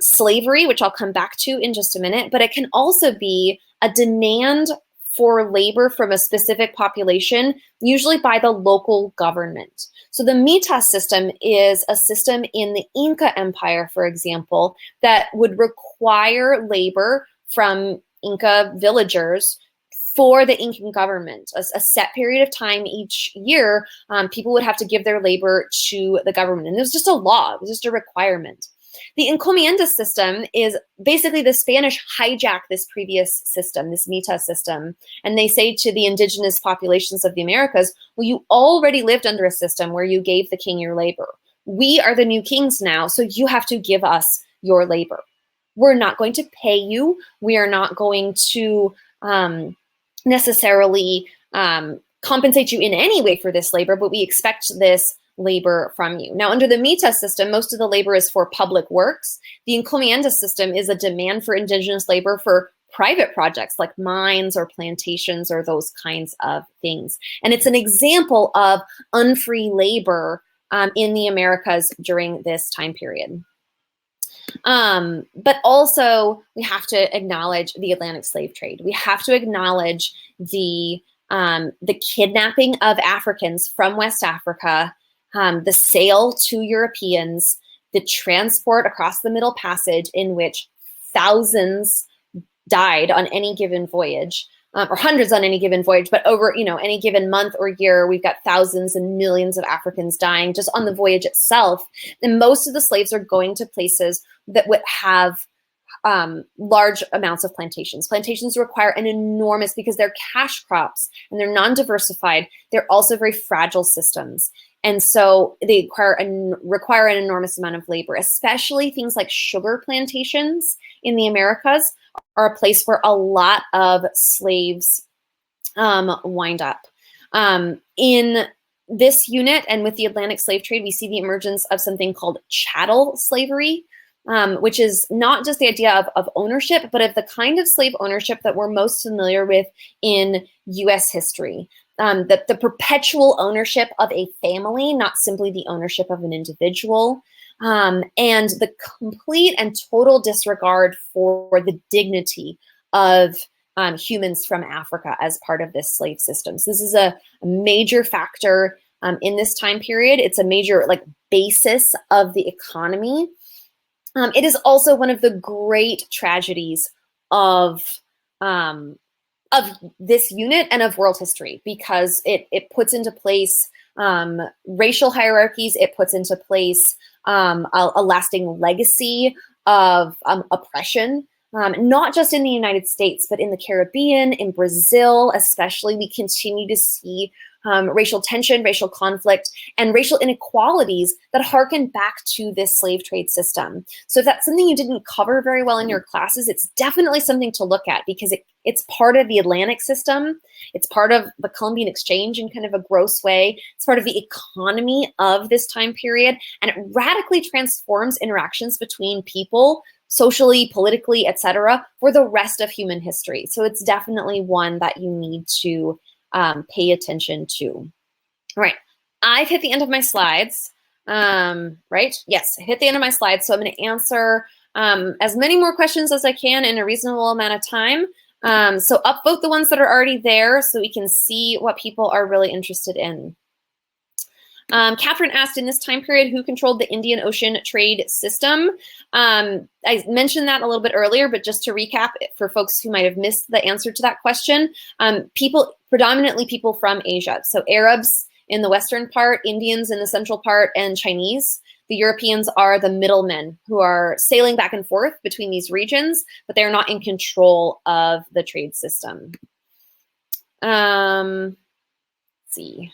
slavery, which I'll come back to in just a minute, but it can also be a demand for labor from a specific population, usually by the local government. So the mitas system is a system in the Inca Empire, for example, that would require labor from Inca villagers for the Incan government. A set period of time each year, people would have to give their labor to the government. And it was just a law, it was just a requirement. The encomienda system is basically the Spanish hijack this previous system, this mitas system, and they say to the indigenous populations of the Americas, well, you already lived under a system where you gave the king your labor. We are the new kings now, so you have to give us your labor. We're not going to pay you. We are not going to necessarily compensate you in any way for this labor, but we expect this labor from you. Now, under the mitas system, most of the labor is for public works. The encomienda system is a demand for indigenous labor for private projects like mines or plantations or those kinds of things. And it's an example of unfree labor in the Americas during this time period. But also, we have to acknowledge the Atlantic slave trade. We have to acknowledge the kidnapping of Africans from West Africa, the sale to Europeans, the transport across the Middle Passage in which thousands died on any given voyage, or hundreds on any given voyage, but over any given month or year, we've got thousands and millions of Africans dying just on the voyage itself. And most of the slaves are going to places that would have large amounts of plantations. Plantations require an enormous, because they're cash crops and they're non-diversified, they're also very fragile systems. And so they require an enormous amount of labor, especially things like sugar plantations in the Americas are a place where a lot of slaves wind up. In this unit and with the Atlantic slave trade, we see the emergence of something called chattel slavery, which is not just the idea of ownership, but of the kind of slave ownership that we're most familiar with in US history. The perpetual ownership of a family, not simply the ownership of an individual, and the complete and total disregard for the dignity of humans from Africa as part of this slave system. So this is a major factor in this time period. It's a major basis of the economy. It is also one of the great tragedies of this unit and of world history, because it puts into place racial hierarchies. It puts into place a lasting legacy of oppression, not just in the United States, but in the Caribbean, in Brazil especially. We continue to see racial tension, racial conflict, and racial inequalities that harken back to this slave trade system. So if that's something you didn't cover very well in your classes, it's definitely something to look at, because it's part of the Atlantic system. It's part of the Columbian Exchange in kind of a gross way. It's part of the economy of this time period, and it radically transforms interactions between people, socially, politically, etc., for the rest of human history. So it's definitely one that you need to pay attention to. All right, I've hit the end of my slides, right? Yes, I hit the end of my slides. So I'm going to answer as many more questions as I can in a reasonable amount of time. So upvote the ones that are already there so we can see what people are really interested in. Catherine asked, in this time period, who controlled the Indian Ocean trade system? I mentioned that a little bit earlier, but just to recap for folks who might have missed the answer to that question, predominantly people from Asia. So Arabs in the western part, Indians in the central part, and Chinese. The Europeans are the middlemen who are sailing back and forth between these regions, but they're not in control of the trade system. Let's see.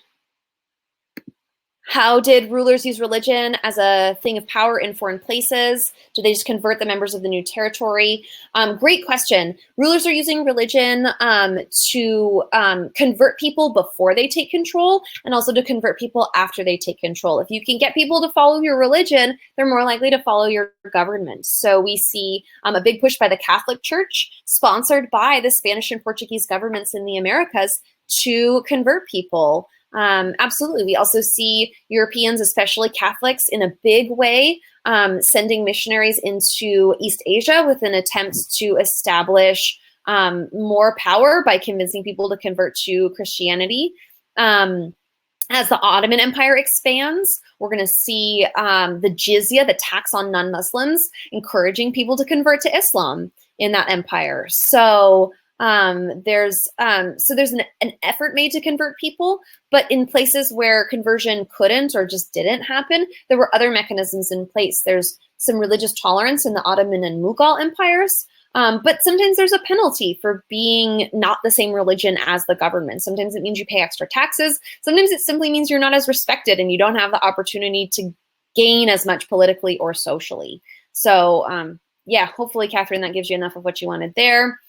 How did rulers use religion as a thing of power in foreign places? Do they just convert the members of the new territory? Great question. Rulers are using religion to convert people before they take control, and also to convert people after they take control. If you can get people to follow your religion, they're more likely to follow your government. So we see a big push by the Catholic Church, sponsored by the Spanish and Portuguese governments in the Americas, to convert people. Absolutely. We also see Europeans, especially Catholics, in a big way, sending missionaries into East Asia with an attempt to establish more power by convincing people to convert to Christianity. As the Ottoman Empire expands, we're going to see the jizya, the tax on non-Muslims, encouraging people to convert to Islam in that empire. So there's an effort made to convert people, but in places where conversion couldn't or just didn't happen, there were other mechanisms in place. There's some religious tolerance in the Ottoman and Mughal empires, but sometimes there's a penalty for being not the same religion as the government. Sometimes it means you pay extra taxes. Sometimes it simply means you're not as respected and you don't have the opportunity to gain as much politically or socially. So yeah, hopefully, Catherine, that gives you enough of what you wanted there.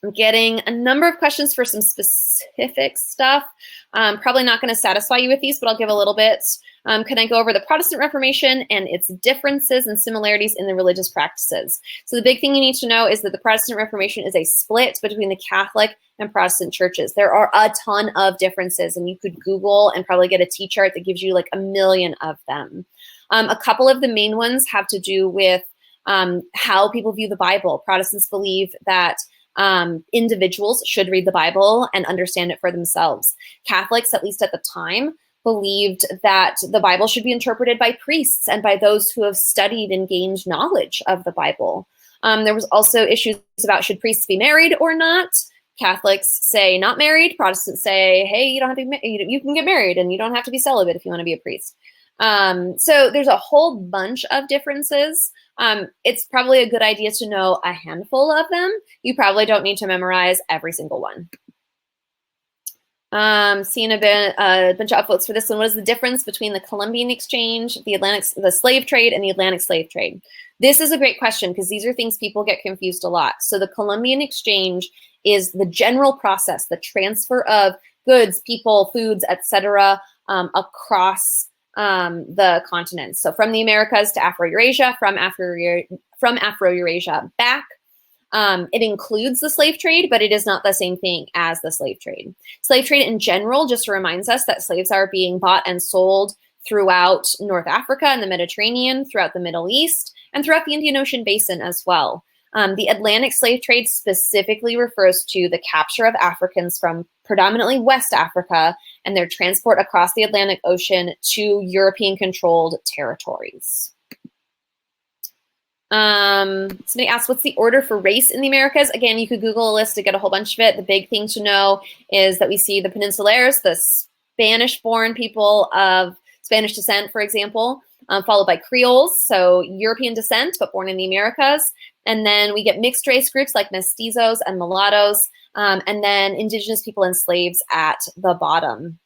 I'm getting a number of questions for some specific stuff. Probably not going to satisfy you with these, but I'll give a little bit. Can I go over the Protestant Reformation and its differences and similarities in the religious practices? So the big thing you need to know is that the Protestant Reformation is a split between the Catholic and Protestant churches. There are a ton of differences, and you could Google and probably get a T-chart that gives you like a million of them. A couple of the main ones have to do with how people view the Bible. Protestants believe that individuals should read the Bible and understand it for themselves. Catholics, at least at the time, believed that the Bible should be interpreted by priests and by those who have studied and gained knowledge of the Bible. There was also issues about should priests be married or not. Catholics say not married. Protestants say, hey, you don't have to be, you can get married and you don't have to be celibate if you want to be a priest. So there's a whole bunch of differences. It's probably a good idea to know a handful of them. You probably don't need to memorize every single one. Seeing a bunch of upvotes for this one. What is the difference between the Columbian Exchange, the slave trade, and the Atlantic slave trade? This is a great question because these are things people get confused a lot. So the Columbian Exchange is the general process, the transfer of goods, people, foods, etc., across the continents. So from the Americas to Afro-Eurasia, from Afro-Eurasia back. It includes the slave trade, but it is not the same thing as the slave trade. Slave trade in general just reminds us that slaves are being bought and sold throughout North Africa and the Mediterranean, throughout the Middle East, and throughout the Indian Ocean basin as well. The Atlantic slave trade specifically refers to the capture of Africans from predominantly West Africa and their transport across the Atlantic Ocean to European-controlled territories. Somebody asked, what's the order for race in the Americas? Again, you could Google a list to get a whole bunch of it. The big thing to know is that we see the Peninsulares, the Spanish-born people of Spanish descent, for example, followed by Creoles, so European descent, but born in the Americas. And then we get mixed race groups like mestizos and mulattoes, and then indigenous people and slaves at the bottom.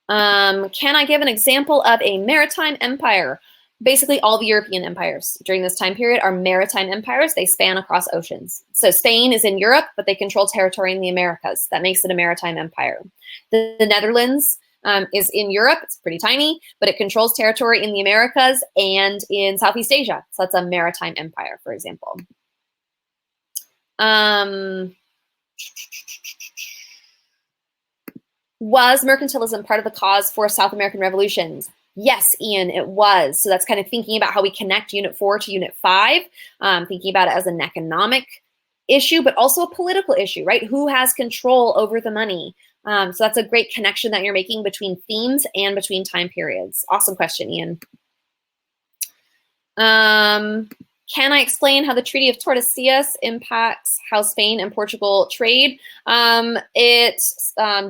Can I give an example of a maritime empire? Basically, all the European empires during this time period are maritime empires. They span across oceans. So Spain is in Europe, but they control territory in the Americas. That makes it a maritime empire. The Netherlands is in Europe. It's pretty tiny, but it controls territory in the Americas and in Southeast Asia. So that's a maritime empire, for example. Was mercantilism part of the cause for South American revolutions? Yes, Ian, it was. So that's kind of thinking about how we connect Unit 4 to Unit 5, thinking about it as an economic issue, but also a political issue, right? Who has control over the money? So that's a great connection that you're making between themes and between time periods. Awesome question, Ian. Can I explain how the Treaty of Tordesillas impacts how Spain and Portugal trade? It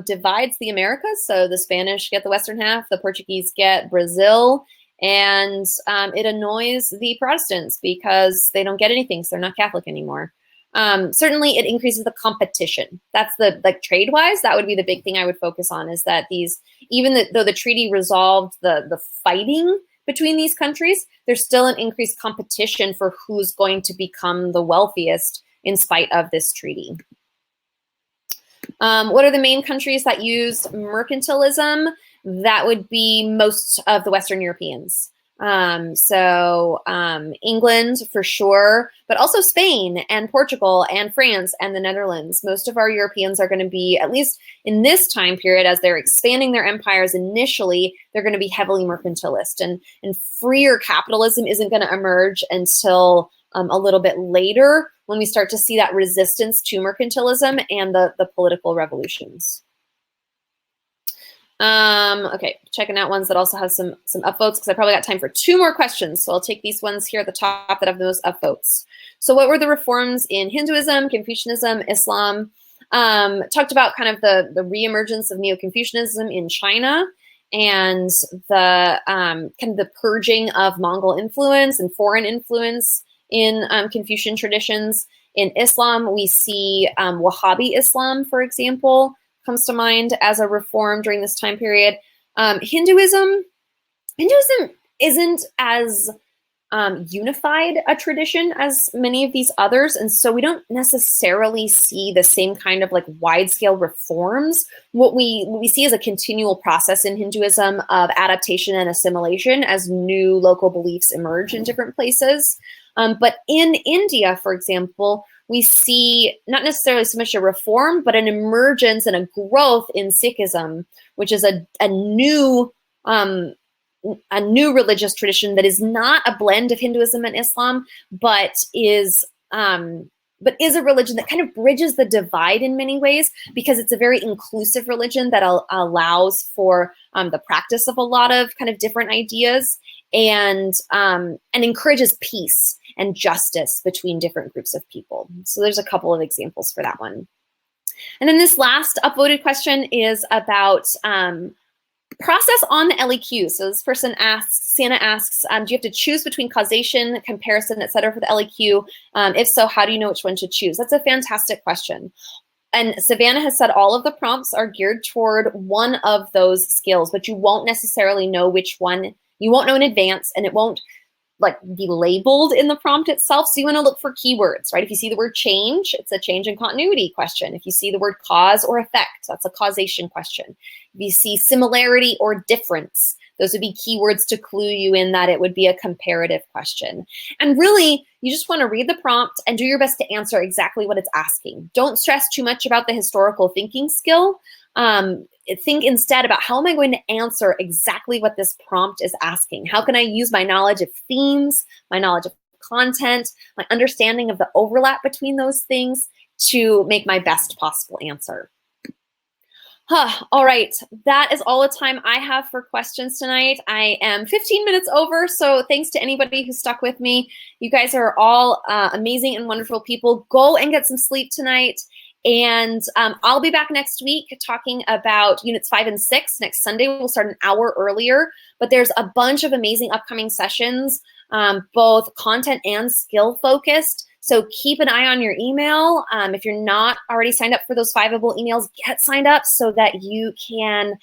divides the Americas. So the Spanish get the western half, the Portuguese get Brazil, and it annoys the Protestants because they don't get anything, so they're not Catholic anymore. Certainly it increases the competition. That's the, like, trade-wise, that would be the big thing I would focus on, is that these, though the treaty resolved the fighting between these countries, there's still an increased competition for who's going to become the wealthiest in spite of this treaty. What are the main countries that use mercantilism? That would be most of the Western Europeans. England for sure, but also Spain and Portugal and France and the Netherlands. Most of our Europeans are going to be, at least in this time period, as they're expanding their empires initially, they're going to be heavily mercantilist, and freer capitalism isn't going to emerge until a little bit later, when we start to see that resistance to mercantilism and the political revolutions. Okay, checking out ones that also have some upvotes, because I probably got time for 2 more questions. So I'll take these ones here at the top that have the most upvotes. So what were the reforms in Hinduism, Confucianism, Islam? Talked about kind of the reemergence of Neo-Confucianism in China, and the kind of the purging of Mongol influence and foreign influence in Confucian traditions. In Islam, we see Wahhabi Islam, for example, comes to mind as a reform during this time period. Hinduism isn't as unified a tradition as many of these others. And so we don't necessarily see the same kind of like wide scale reforms. What we see is a continual process in Hinduism of adaptation and assimilation as new local beliefs emerge in different places. But in India, for example, we see not necessarily so much a reform, but an emergence and a growth in Sikhism, which is a new religious tradition that is not a blend of Hinduism and Islam, but is a religion that kind of bridges the divide in many ways, because it's a very inclusive religion that allows for the practice of a lot of kind of different ideas, and encourages peace and justice between different groups of people. So there's a couple of examples for that one. And then this last upvoted question is about process on the LEQ. So this person asks, Santa asks, do you have to choose between causation, comparison, et cetera, for the LEQ? If so, how do you know which one to choose? That's a fantastic question. And Savannah has said all of the prompts are geared toward one of those skills, but you won't necessarily know which one. You won't know in advance, and it won't like be labeled in the prompt itself. So you want to look for keywords, right? If you see the word change, it's a change in continuity question. If you see the word cause or effect, that's a causation question. If you see similarity or difference, those would be keywords to clue you in that it would be a comparative question. And really, you just want to read the prompt and do your best to answer exactly what it's asking. Don't stress too much about the historical thinking skill. Think instead about, how am I going to answer exactly what this prompt is asking? How can I use my knowledge of themes, my knowledge of content, my understanding of the overlap between those things to make my best possible answer? All right, that is all the time I have for questions tonight. I am 15 minutes over, so thanks to anybody who stuck with me. You guys are all amazing and wonderful people. Go and get some sleep tonight. And I'll be back next week talking about units 5 and 6. Next Sunday, we'll start an hour earlier, but there's a bunch of amazing upcoming sessions, both content and skill focused. So keep an eye on your email. If you're not already signed up for those 5able emails, get signed up so that you can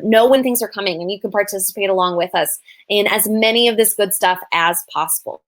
know when things are coming and you can participate along with us in as many of this good stuff as possible.